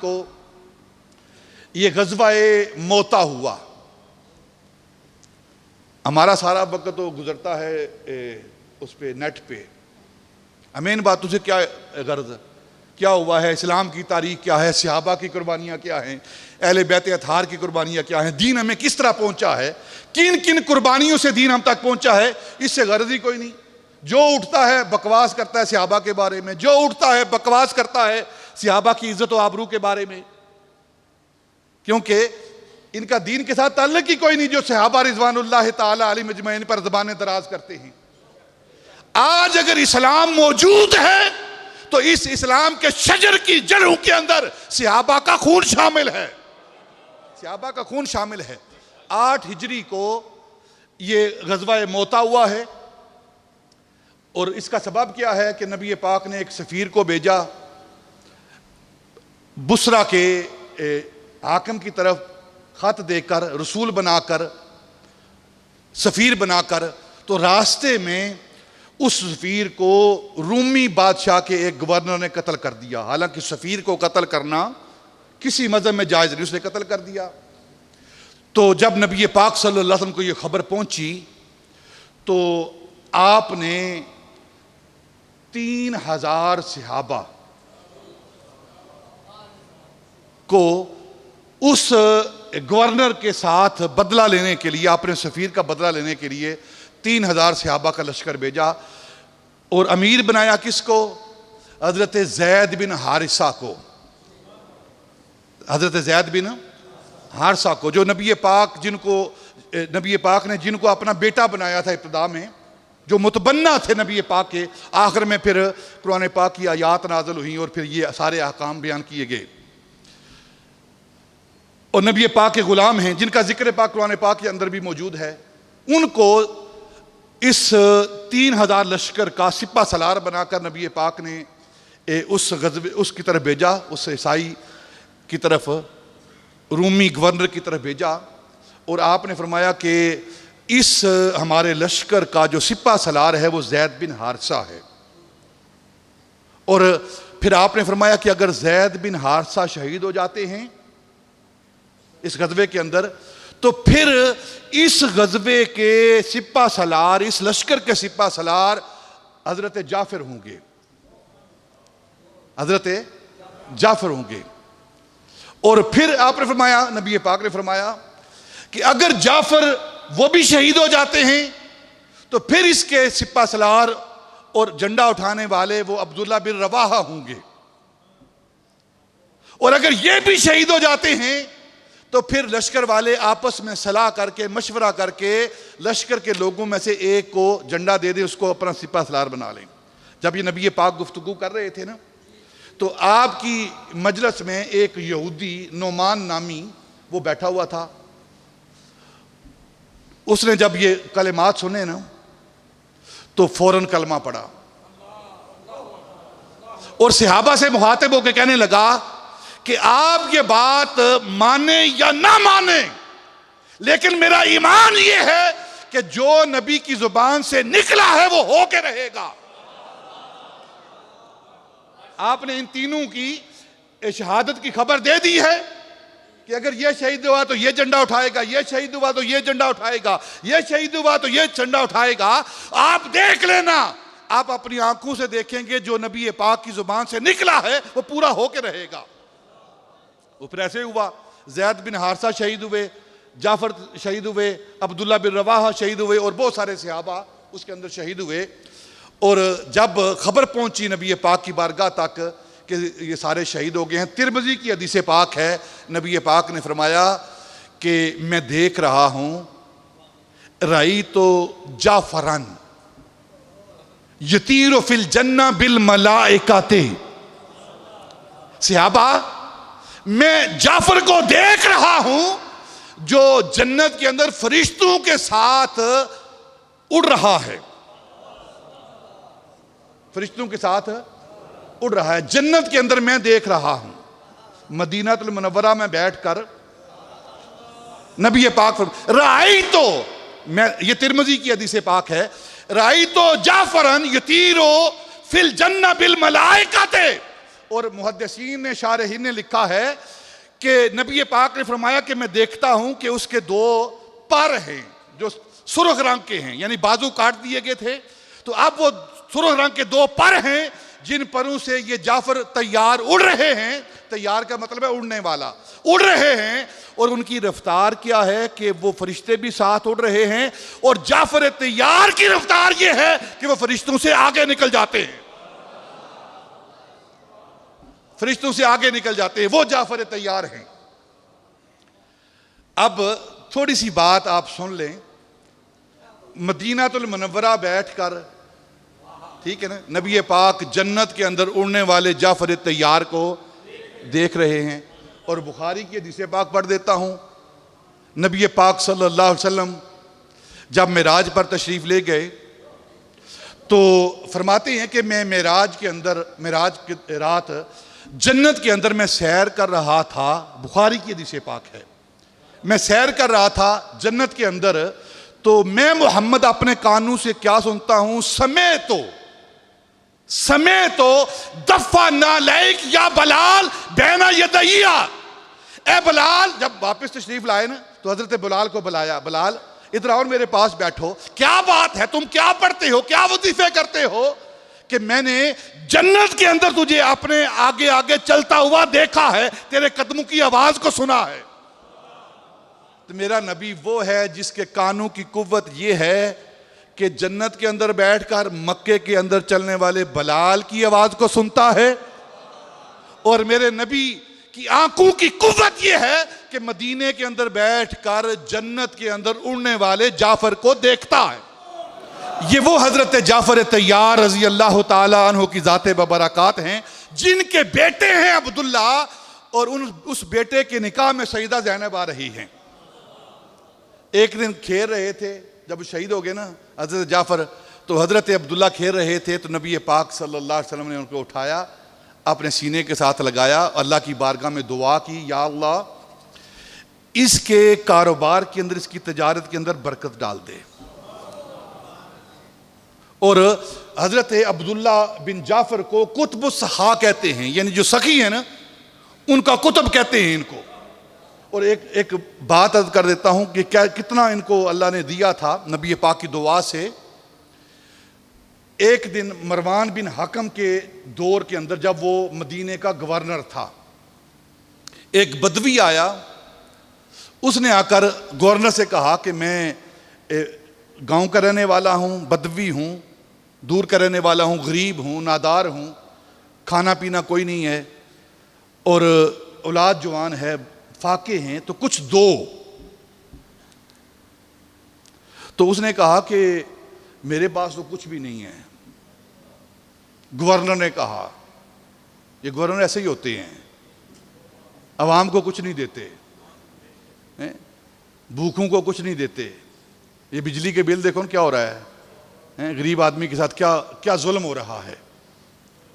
کو یہ غزوہ موتا ہوا۔ ہمارا سارا وقت تو گزرتا ہے اس پہ نیٹ پہ، امین باتوں سے کیا غرض، کیا ہوا ہے، اسلام کی تاریخ کیا ہے، صحابہ کی قربانیاں کیا ہیں، اہل بیت اطہار کی قربانیاں کیا ہیں، دین ہمیں کس طرح پہنچا ہے، کن کن قربانیوں سے دین ہم تک پہنچا ہے، اس سے غرض ہی کوئی نہیں۔ جو اٹھتا ہے بکواس کرتا ہے صحابہ کے بارے میں، جو اٹھتا ہے بکواس کرتا ہے صحابہ کی عزت و آبرو کے بارے میں، کیونکہ ان کا دین کے ساتھ تعلق ہی کوئی نہیں، جو صحابہ رضوان اللہ تعالی علیہم اجمعین پر زبانیں دراز کرتے ہیں۔ آج اگر اسلام موجود ہے تو اس اسلام کے شجر کی جڑوں کے اندر صحابہ کا خون شامل ہے، صحابہ کا خون شامل ہے۔ 8 ہجری کو یہ غزوہ موتا ہوا ہے، اور اس کا سبب کیا ہے کہ نبی پاک نے ایک سفیر کو بھیجا بصرہ کے حاکم کی طرف، خط دے کر، رسول بنا کر، سفیر بنا کر، تو راستے میں اس سفیر کو رومی بادشاہ کے ایک گورنر نے قتل کر دیا، حالانکہ سفیر کو قتل کرنا کسی مذہب میں جائز نہیں، اس نے قتل کر دیا۔ تو جب نبی پاک صلی اللہ علیہ وسلم کو یہ خبر پہنچی تو آپ نے 3000 صحابہ کو اس گورنر کے ساتھ بدلہ لینے کے لیے، اپنے سفیر کا بدلہ لینے کے لیے 3000 صحابہ کا لشکر بھیجا، اور امیر بنایا کس کو؟ حضرت زید بن حارثہ کو، حضرت زید بن حارثہ کو، جو نبی پاک نے جن کو اپنا بیٹا بنایا تھا ابتدا میں، جو متبنہ تھے نبی پاک کے، آخر میں پھر قرآن پاک کی آیات نازل ہوئیں اور پھر یہ سارے احکام بیان کیے گئے، اور نبی پاک کے غلام ہیں جن کا ذکر پاک قرآن پاک کے اندر بھی موجود ہے، ان کو اس 3000 لشکر کا سپہ سالار بنا کر نبی پاک نے اس کی طرف بھیجا، اس عیسائی کی طرف، رومی گورنر کی طرف بھیجا، اور آپ نے فرمایا کہ اس ہمارے لشکر کا جو سپہ سالار ہے وہ زید بن حارثہ ہے، اور پھر آپ نے فرمایا کہ اگر زید بن حارثہ شہید ہو جاتے ہیں اس غزوے کے اندر، تو پھر اس غزوے کے سپہ سالار، اس لشکر کے سپہ سالار حضرت جعفر ہوں گے، حضرت جعفر ہوں گے۔ اور پھر آپ نے فرمایا، نبی پاک نے فرمایا کہ اگر جعفر وہ بھی شہید ہو جاتے ہیں تو پھر اس کے سپہ سالار اور جھنڈا اٹھانے والے وہ عبداللہ بن رواحہ ہوں گے، اور اگر یہ بھی شہید ہو جاتے ہیں تو پھر لشکر والے آپس میں صلاح کر کے، مشورہ کر کے لشکر کے لوگوں میں سے ایک کو جھنڈا دے دیں، اس کو اپنا سپہ سالار بنا لیں۔ جب یہ نبی پاک گفتگو کر رہے تھے نا، تو آپ کی مجلس میں ایک یہودی نعمان نامی وہ بیٹھا ہوا تھا، اس نے جب یہ کلمات سنے نا تو فوراً کلمہ پڑھا، اور صحابہ سے مخاطب ہو کے کہنے لگا کہ آپ یہ بات مانیں یا نہ مانیں، لیکن میرا ایمان یہ ہے کہ جو نبی کی زبان سے نکلا ہے وہ ہو کے رہے گا۔ آپ نے ان تینوں کی شہادت کی خبر دے دی ہے کہ اگر یہ شہید ہوا تو یہ جھنڈا اٹھائے گا، یہ شہید ہوا تو یہ جھنڈا اٹھائے گا، یہ شہید ہوا تو یہ جھنڈا اٹھائے گا۔ آپ دیکھ لینا، آپ اپنی آنکھوں سے دیکھیں گے جو نبی پاک کی زبان سے نکلا ہے وہ پورا ہو کے رہے گا۔ وہ پھر ایسے ہوا، زید بن حارثہ شہید ہوئے، جعفر شہید ہوئے، عبداللہ بن رواحہ شہید ہوئے، اور بہت سارے صحابہ اس کے اندر شہید ہوئے۔ اور جب خبر پہنچی نبی پاک کی بارگاہ تک کہ یہ سارے شہید ہو گئے ہیں، ترمذی کی حدیث پاک ہے، نبی پاک نے فرمایا کہ میں دیکھ رہا ہوں رأیت جعفرا یطیر فی الجنہ بالملائکۃ، صحابہ میں جعفر کو دیکھ رہا ہوں جو جنت کے اندر فرشتوں کے ساتھ اڑ رہا ہے، فرشتوں کے ساتھ اڑ رہا ہے، جنت کے اندر میں دیکھ رہا ہوں۔ مدینہ المنورہ میں بیٹھ کر نبی پاک رأیت، میں یہ ترمذی کی حدیث پاک ہے، رأیت جعفرا یطیر فی الجنہ بالملائکۃ، اور محدثین نے، شارحین نے لکھا ہے کہ نبی پاک نے فرمایا کہ میں دیکھتا ہوں کہ اس کے 2 پر ہیں جو سرخ رنگ کے ہیں، یعنی بازو کاٹ دیے گئے تھے، تو اب وہ سرخ رنگ کے 2 پر ہیں جن پروں سے یہ جعفر طیار اڑ رہے ہیں، طیار کا مطلب ہے اڑنے والا، اڑ رہے ہیں، اور ان کی رفتار کیا ہے کہ وہ فرشتے بھی ساتھ اڑ رہے ہیں، اور جعفر طیار کی رفتار یہ ہے کہ وہ فرشتوں سے آگے نکل جاتے ہیں، فرشتوں سے آگے نکل جاتے ہیں، وہ جعفر طیار ہیں۔ اب تھوڑی سی بات آپ سن لیں، مدینہ المنورہ بیٹھ کر، ٹھیک ہے نا، نبی پاک جنت کے اندر اڑنے والے جعفر طیار کو دیکھ رہے ہیں، اور بخاری کی حدیث پاک پڑھ دیتا ہوں، نبی پاک صلی اللہ علیہ وسلم جب معراج پر تشریف لے گئے تو فرماتے ہیں کہ میں معراج کی رات جنت کے اندر میں سیر کر رہا تھا، بخاری کی حدیث پاک ہے، میں سیر کر رہا تھا جنت کے اندر، تو میں محمد اپنے کانوں سے کیا سنتا ہوں، سمیتو دفع نالیک یا بلال بین یدیہ، اے بلال، جب واپس تشریف لائے نا تو حضرت بلال کو بلایا، بلال ادھر آؤ میرے پاس بیٹھو، کیا بات ہے، تم کیا پڑھتے ہو، کیا وظیفے کرتے ہو کہ میں نے جنت کے اندر تجھے اپنے آگے آگے چلتا ہوا دیکھا ہے، تیرے قدموں کی آواز کو سنا ہے؟ تو میرا نبی وہ ہے جس کے کانوں کی قوت یہ ہے کہ جنت کے اندر بیٹھ کر مکے کے اندر چلنے والے بلال کی آواز کو سنتا ہے، اور میرے نبی کی آنکھوں کی قوت یہ ہے کہ مدینے کے اندر بیٹھ کر جنت کے اندر اڑنے والے جعفر کو دیکھتا ہے۔ یہ وہ حضرت جعفر طیار رضی اللہ تعالی عنہ کی ذات ببرکات ہیں جن کے بیٹے ہیں عبداللہ، اور اس بیٹے کے نکاح میں سیدہ زینب آ رہی ہیں۔ ایک دن کھیل رہے تھے، جب شہید ہو گئے نا حضرت جعفر، تو حضرت عبداللہ کھیل رہے تھے، تو نبی پاک صلی اللہ علیہ وسلم نے ان کو اٹھایا، اپنے سینے کے ساتھ لگایا، اللہ کی بارگاہ میں دعا کی، یا اللہ اس کے کاروبار کے اندر، اس کی تجارت کے اندر برکت ڈال دے۔ اور حضرت عبداللہ بن جعفر کو قطب السخا کہتے ہیں، یعنی جو سخی ہیں نا ان کا قطب کہتے ہیں ان کو۔ اور ایک بات عرض کر دیتا ہوں کہ کتنا ان کو اللہ نے دیا تھا نبی پاک کی دعا سے۔ ایک دن مروان بن حکم کے دور کے اندر جب وہ مدینے کا گورنر تھا، ایک بدوی آیا، اس نے آ کر گورنر سے کہا کہ میں گاؤں کا رہنے والا ہوں، بدوی ہوں، دور کا رہنے والا ہوں، غریب ہوں، نادار ہوں، کھانا پینا کوئی نہیں ہے، اور اولاد جوان ہے، فاقے ہیں، تو کچھ دو۔ تو اس نے کہا کہ میرے پاس تو کچھ بھی نہیں ہے۔ گورنر نے کہا، یہ گورنر ایسے ہی ہوتے ہیں، عوام کو کچھ نہیں دیتے، بھوکھوں کو کچھ نہیں دیتے۔ یہ بجلی کے بل دیکھو کیا ہو رہا ہے، غریب آدمی کے ساتھ کیا ظلم ہو رہا ہے،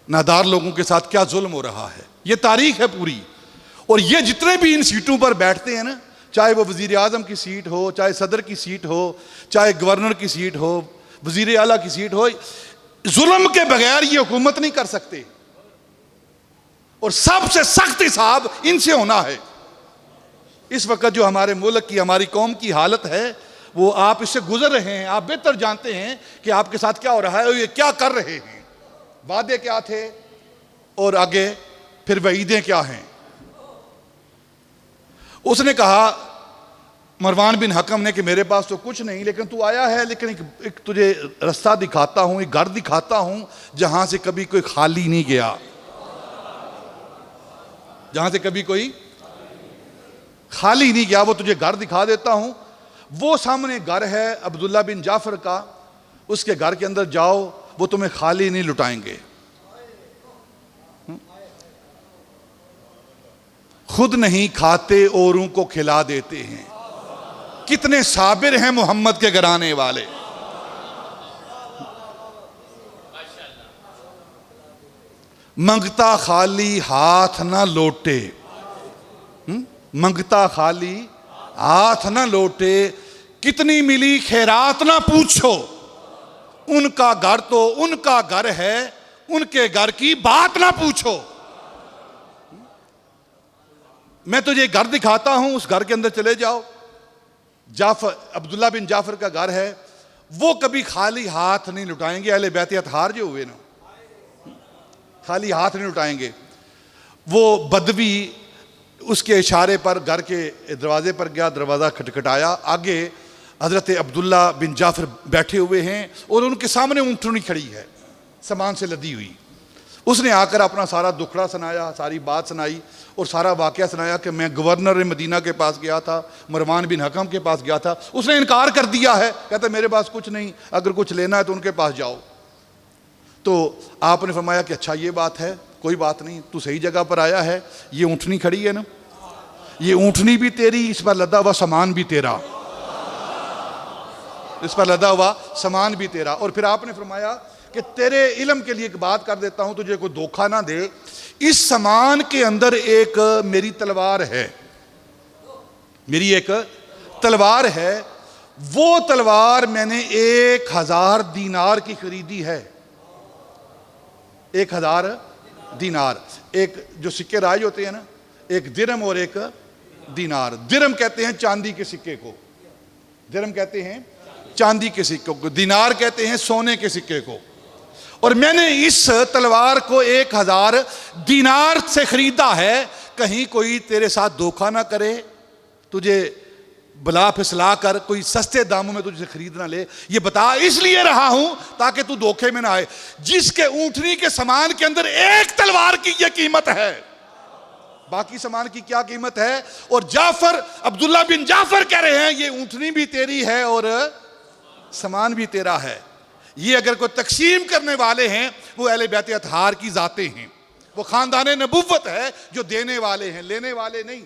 نادار لوگوں کے ساتھ کیا ظلم ہو رہا ہے۔ یہ تاریخ ہے پوری۔ اور یہ جتنے بھی ان سیٹوں پر بیٹھتے ہیں نا، چاہے وہ وزیر اعظم کی سیٹ ہو، چاہے صدر کی سیٹ ہو، چاہے گورنر کی سیٹ ہو، وزیر اعلیٰ کی سیٹ ہو، ظلم کے بغیر یہ حکومت نہیں کر سکتے، اور سب سے سخت حساب ان سے ہونا ہے۔ اس وقت جو ہمارے ملک کی، ہماری قوم کی حالت ہے، وہ آپ اس سے گزر رہے ہیں، آپ بہتر جانتے ہیں کہ آپ کے ساتھ کیا ہو رہا ہے اور یہ کیا کر رہے ہیں، وعدے کیا تھے اور آگے پھر وعیدیں کیا ہیں۔ اس نے کہا مروان بن حکم نے کہ میرے پاس تو کچھ نہیں، لیکن تو آیا ہے، لیکن ایک تجھے رستہ دکھاتا ہوں، ایک گھر دکھاتا ہوں جہاں سے کبھی کوئی خالی نہیں گیا، جہاں سے کبھی کوئی خالی نہیں گیا، وہ تجھے گھر دکھا دیتا ہوں۔ وہ سامنے گھر ہے عبداللہ بن جعفر کا، اس کے گھر کے اندر جاؤ، وہ تمہیں خالی نہیں لٹائیں گے، خود نہیں کھاتے اوروں کو کھلا دیتے ہیں۔ کتنے صابر ہیں محمد کے گھرانے والے۔ منگتا خالی ہاتھ نہ لوٹے، منگتا خالی ہاتھ نہ لوٹے، کتنی ملی خیرات نہ پوچھو، ان کا گھر تو ان کا گھر ہے، ان کے گھر کی بات نہ پوچھو۔ میں تجھے گھر دکھاتا ہوں، اس گھر کے اندر چلے جاؤ، عبداللہ بن جعفر کا گھر ہے، وہ کبھی خالی ہاتھ نہیں لٹائیں گے۔ اہل بیت اطہار جو ہوئے نا، خالی ہاتھ نہیں لٹائیں گے۔ وہ بدوی اس کے اشارے پر گھر کے دروازے پر گیا، دروازہ کھٹکھٹایا، آگے حضرت عبداللہ بن جعفر بیٹھے ہوئے ہیں اور ان کے سامنے اونٹنی کھڑی ہے سامان سے لدی ہوئی۔ اس نے آ کر اپنا سارا دکھڑا سنایا، ساری بات سنائی اور سارا واقعہ سنایا کہ میں گورنر مدینہ کے پاس گیا تھا، مروان بن حکم کے پاس گیا تھا، اس نے انکار کر دیا ہے، کہتا ہے میرے پاس کچھ نہیں، اگر کچھ لینا ہے تو ان کے پاس جاؤ۔ تو آپ نے فرمایا کہ اچھا یہ بات ہے، کوئی بات نہیں، تو صحیح جگہ پر آیا ہے، یہ اونٹنی کھڑی ہے نا، یہ اونٹنی بھی تیری، اس پر لدا ہوا سامان بھی تیرا، اس پر لدا ہوا سامان بھی تیرا۔ اور پھر آپ نے فرمایا کہ تیرے علم کے لیے ایک بات کر دیتا ہوں، تجھے کوئی دھوکہ نہ دے، اس سامان کے اندر ایک میری تلوار ہے، میری ایک تلوار ہے، وہ تلوار میں نے 1000 دینار کی خریدی ہے، 1000 دینار، ایک جو سکے رائج ہوتے ہیں نا، ایک درہم اور ایک دینار. درہم کہتے ہیں چاندی کے سکے کو, درہم کہتے ہیں چاندی کے سکے کو, دینار کہتے ہیں سونے کے سکے کو. اور میں نے اس تلوار کو 1000 دینار سے خریدا ہے, کہیں کوئی تیرے ساتھ دھوکہ نہ کرے, تجھے بلا پھسلا کر کوئی سستے داموں میں تجھے خرید نہ لے. یہ بتا اس لیے رہا ہوں تاکہ تو دھوکے میں نہ آئے. جس کے اونٹنی کے سامان کے اندر ایک تلوار کی یہ قیمت ہے, باقی سامان کی کیا قیمت ہے؟ اور جعفر, عبداللہ بن جعفر کہہ رہے ہیں یہ اونٹنی بھی تیری ہے اور سامان بھی تیرا ہے. یہ اگر کوئی تقسیم کرنے والے ہیں وہ اہل بیت اطہار کی ذاتیں ہیں, وہ خاندان نبوت ہے جو دینے والے ہیں, لینے والے نہیں.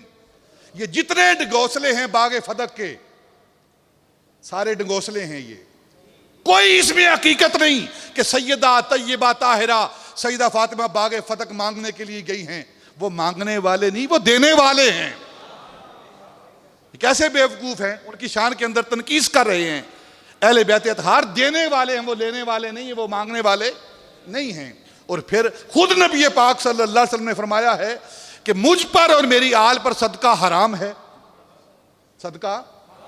یہ جتنے ڈنگوسلے ہیں باغ فتق کے, سارے ڈنگوسلے ہیں. یہ کوئی اس میں حقیقت نہیں کہ سیدہ طیبہ طاہرہ سیدہ فاطمہ باغ فتق مانگنے کے لیے گئی ہیں. وہ مانگنے والے نہیں, وہ دینے والے ہیں. کیسے بیوقوف ہیں, ان کی شان کے اندر تنقیص کر رہے ہیں. اہل بیت اطہار دینے والے ہیں, وہ لینے والے نہیں ہیں, وہ مانگنے والے نہیں ہیں. اور پھر خود نبی پاک صلی اللہ علیہ وسلم نے فرمایا ہے کہ مجھ پر اور میری آل پر صدقہ حرام ہے, صدقہ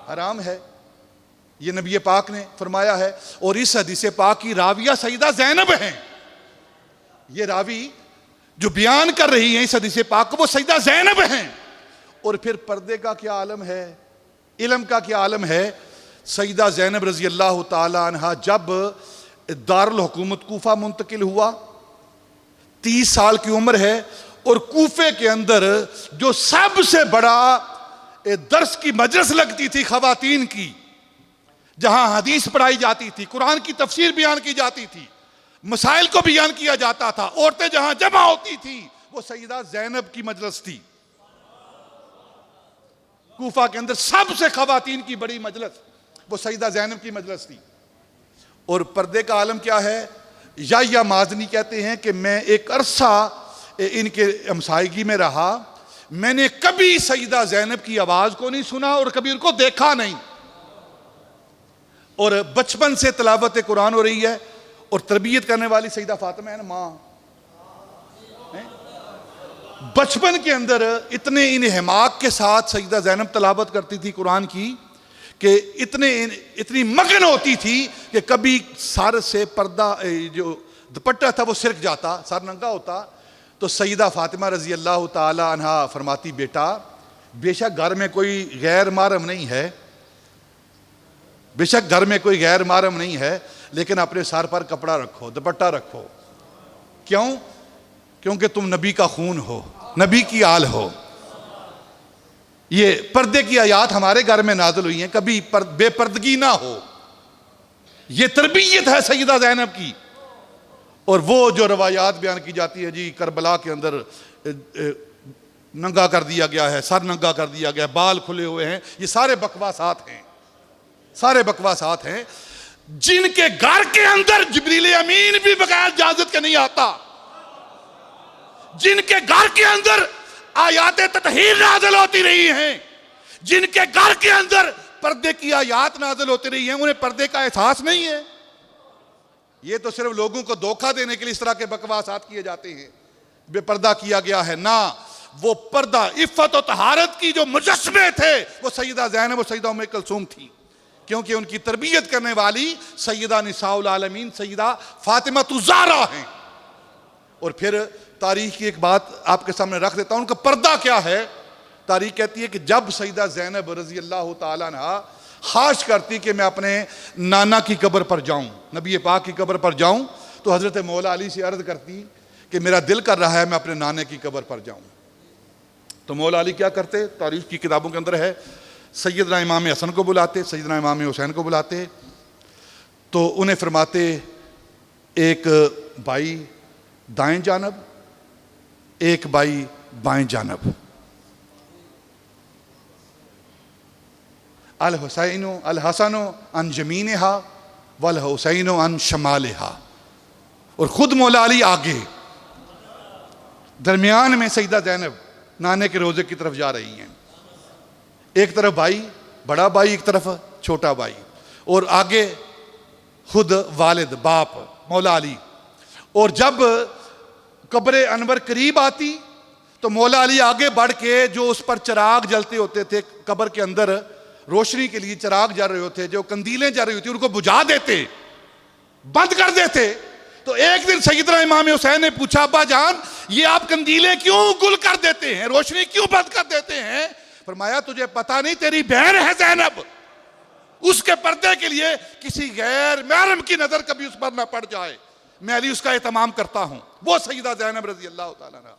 حرام ہے. یہ نبی پاک نے فرمایا ہے. اور اس حدیث پاک کی راویہ سیدہ زینب ہیں. یہ راوی جو بیان کر رہی ہیں اس حدیث پاک کو, وہ سیدہ زینب ہیں. اور پھر پردے کا کیا عالم ہے, علم کا کیا عالم ہے. سیدہ زینب رضی اللہ تعالی عنہا جب دارالحکومت کوفہ منتقل ہوا, 30 سال کی عمر ہے, اور کوفے کے اندر جو سب سے بڑا درس کی مجلس لگتی تھی خواتین کی, جہاں حدیث پڑھائی جاتی تھی, قرآن کی تفسیر بیان کی جاتی تھی, مسائل کو بیان کیا جاتا تھا, عورتیں جہاں جمع ہوتی تھی, وہ سیدہ زینب کی مجلس تھی. کوفہ کے اندر سب سے خواتین کی بڑی مجلس وہ سیدہ زینب کی مجلس تھی. اور پردے کا عالم کیا ہے, یا مازنی کہتے ہیں کہ میں ایک عرصہ ان کے ہمسائیگی میں رہا, میں نے کبھی سیدہ زینب کی آواز کو نہیں سنا اور کبھی ان کو دیکھا نہیں. اور بچپن سے تلاوت قرآن ہو رہی ہے, اور تربیت کرنے والی سیدہ فاطمہ ہے نا, ماں. بچپن کے اندر اتنے انہماک کے ساتھ سیدہ زینب تلاوت کرتی تھی قرآن کی کہ اتنی مگن ہوتی تھی کہ کبھی سر سے پردہ جو دوپٹہ تھا وہ سرک جاتا, سر ننگا ہوتا. تو سیدہ فاطمہ رضی اللہ تعالی عنہا فرماتی, بیٹا بے شک گھر میں کوئی غیر محرم نہیں ہے, بے شک گھر میں کوئی غیر محرم نہیں ہے, لیکن اپنے سر پر کپڑا رکھو, دوپٹہ رکھو. کیوں؟ کیونکہ تم نبی کا خون ہو, نبی کی آل ہو. یہ پردے کی آیات ہمارے گھر میں نازل ہوئی ہیں, کبھی بے پردگی نہ ہو. یہ تربیت ہے سیدہ زینب کی. اور وہ جو روایات بیان کی جاتی ہے, جی کربلا کے اندر ننگا کر دیا گیا ہے, سر ننگا کر دیا گیا, بال کھلے ہوئے ہیں, یہ سارے بکواسات ہیں, سارے بکواسات ہیں جن کے گھر کے اندر جبریل امین بھی بغیر اجازت کے نہیں آتا, جن کے گھر کے اندر آیات تطہیر نازل ہوتی رہی ہیں, جن کے گھر کے اندر پردے کی آیات نازل ہوتی رہی ہیں, انہیں پردے کا احساس نہیں ہے. یہ تو صرف لوگوں کو دھوکہ دینے کے لیے اس طرح کے بکواسات کیے جاتے ہیں, بے پردہ کیا گیا ہے. نہ, وہ پردہ عفت و طہارت کی جو مجسمے تھے وہ سیدہ زینب اور سیدہ ام کلثوم تھی, کیونکہ ان کی تربیت کرنے والی سیدہ نساء العالمین سیدہ فاطمہ الزہرا ہیں. اور پھر تاریخ کی ایک بات آپ کے سامنے رکھ دیتا ہوں, ان کا پردہ کیا ہے. تاریخ کہتی ہے کہ جب سیدہ زینب رضی اللہ تعالیٰ عنہا خواہش کرتی کہ میں اپنے نانا کی قبر پر جاؤں, نبی پاک کی قبر پر جاؤں, تو حضرت مولا علی سے عرض کرتی کہ میرا دل کر رہا ہے میں اپنے نانے کی قبر پر جاؤں. تو مولا علی کیا کرتے, تاریخ کی کتابوں کے اندر ہے, سیدنا امام حسن کو بلاتے, سیدنا امام حسین کو بلاتے, تو انہیں فرماتے ایک بھائی دائیں جانب, ایک بھائی بائیں جانب. الحسین الحسن عن یمینہا والحسین عن شمالہا. اور خود مولا علی آگے, درمیان میں سیدہ زینب نانے کے روزے کی طرف جا رہی ہیں. ایک طرف بھائی بڑا بھائی, ایک طرف چھوٹا بھائی, اور آگے خود والد باپ مولا علی. اور جب قبر انور قریب آتی تو مولا علی آگے بڑھ کے جو اس پر چراغ جلتے ہوتے تھے قبر کے اندر روشنی کے لیے چراغ جل رہے ہوتے، جو کندیلیں جل رہی ہوتی ان کو بجھا دیتے، بند کر دیتے. تو ایک دن سیدنا امام حسین نے پوچھا ابا جان یہ آپ کندیلیں کیوں گل کر دیتے ہیں، روشنی کیوں بند کر دیتے ہیں؟ فرمایا تجھے پتہ نہیں تیری بہن ہے زینب، اس کے پردے کے لیے کسی غیر محرم کی نظر کبھی اس پر نہ پڑ جائے، میں علی اس کا اہتمام کرتا ہوں. وہ سیدہ زینب رضی اللہ تعالیٰ عنہ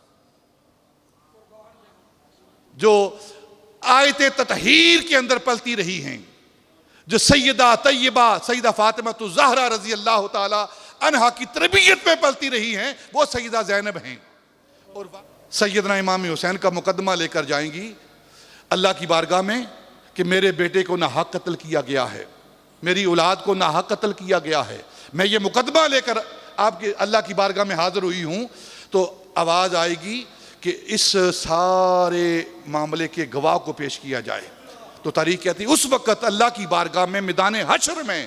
جو آیت تطہیر کے اندر پلتی رہی ہیں، جو سیدہ طیبہ سیدہ فاطمہ الزہرا رضی اللہ تعالی عنہا کی تربیت میں پلتی رہی ہیں، وہ سیدہ زینب ہیں. اور سیدنا امام حسین کا مقدمہ لے کر جائیں گی اللہ کی بارگاہ میں کہ میرے بیٹے کو ناحق قتل کیا گیا ہے، میری اولاد کو ناحق قتل کیا گیا ہے. میں یہ مقدمہ لے کر آپ کے اللہ کی بارگاہ میں حاضر ہوئی ہوں. تو آواز آئے گی کہ اس سارے معاملے کے گواہ کو پیش کیا جائے. تو تاریخ کہتی ہے اس وقت اللہ کی بارگاہ میں میدان حشر میں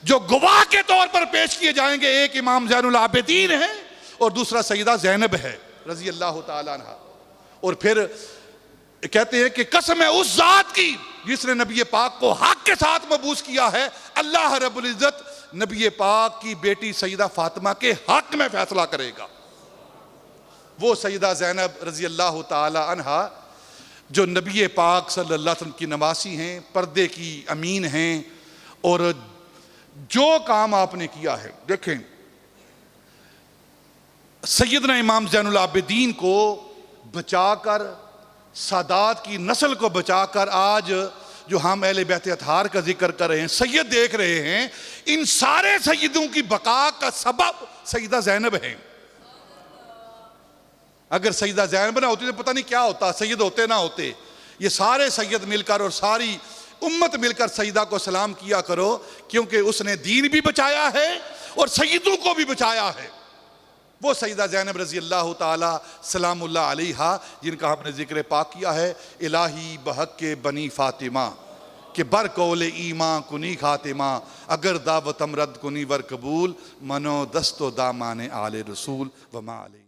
جو گواہ کے طور پر پیش کیے جائیں گے، ایک امام زین العابدین ہے اور دوسرا سیدہ زینب ہے رضی اللہ تعالیٰ عنہ. اور پھر کہتے ہیں کہ قسم ہے اس ذات کی جس نے نبی پاک کو حق کے ساتھ مبعوث کیا ہے، اللہ رب العزت نبی پاک کی بیٹی سیدہ فاطمہ کے حق میں فیصلہ کرے گا. وہ سیدہ زینب رضی اللہ تعالی عنہا جو نبی پاک صلی اللہ علیہ وسلم کی نواسی ہیں، پردے کی امین ہیں، اور جو کام آپ نے کیا ہے دیکھیں سیدنا امام زین العابدین کو بچا کر، سادات کی نسل کو بچا کر، آج جو ہم اہل بیت اطہار کا ذکر کر رہے ہیں، سید دیکھ رہے ہیں، ان سارے سیدوں کی بقا کا سبب سیدہ زینب ہیں. اگر سیدہ زینب نہ ہوتی تو پتہ نہیں کیا ہوتا، سید ہوتے نہ ہوتے. یہ سارے سید مل کر اور ساری امت مل کر سیدہ کو سلام کیا کرو، کیونکہ اس نے دین بھی بچایا ہے اور سیدوں کو بھی بچایا ہے. وہ سیدہ زینب رضی اللہ تعالی سلام اللہ علیہا جن کا ہم نے ذکر پاک کیا ہے. الہی بحق کے بنی فاطمہ کہ بر قول ایمان کنی خاتمہ، اگر دعوتم رد کنی ور قبول، منو دست و دامان آل رسول وما علیہ.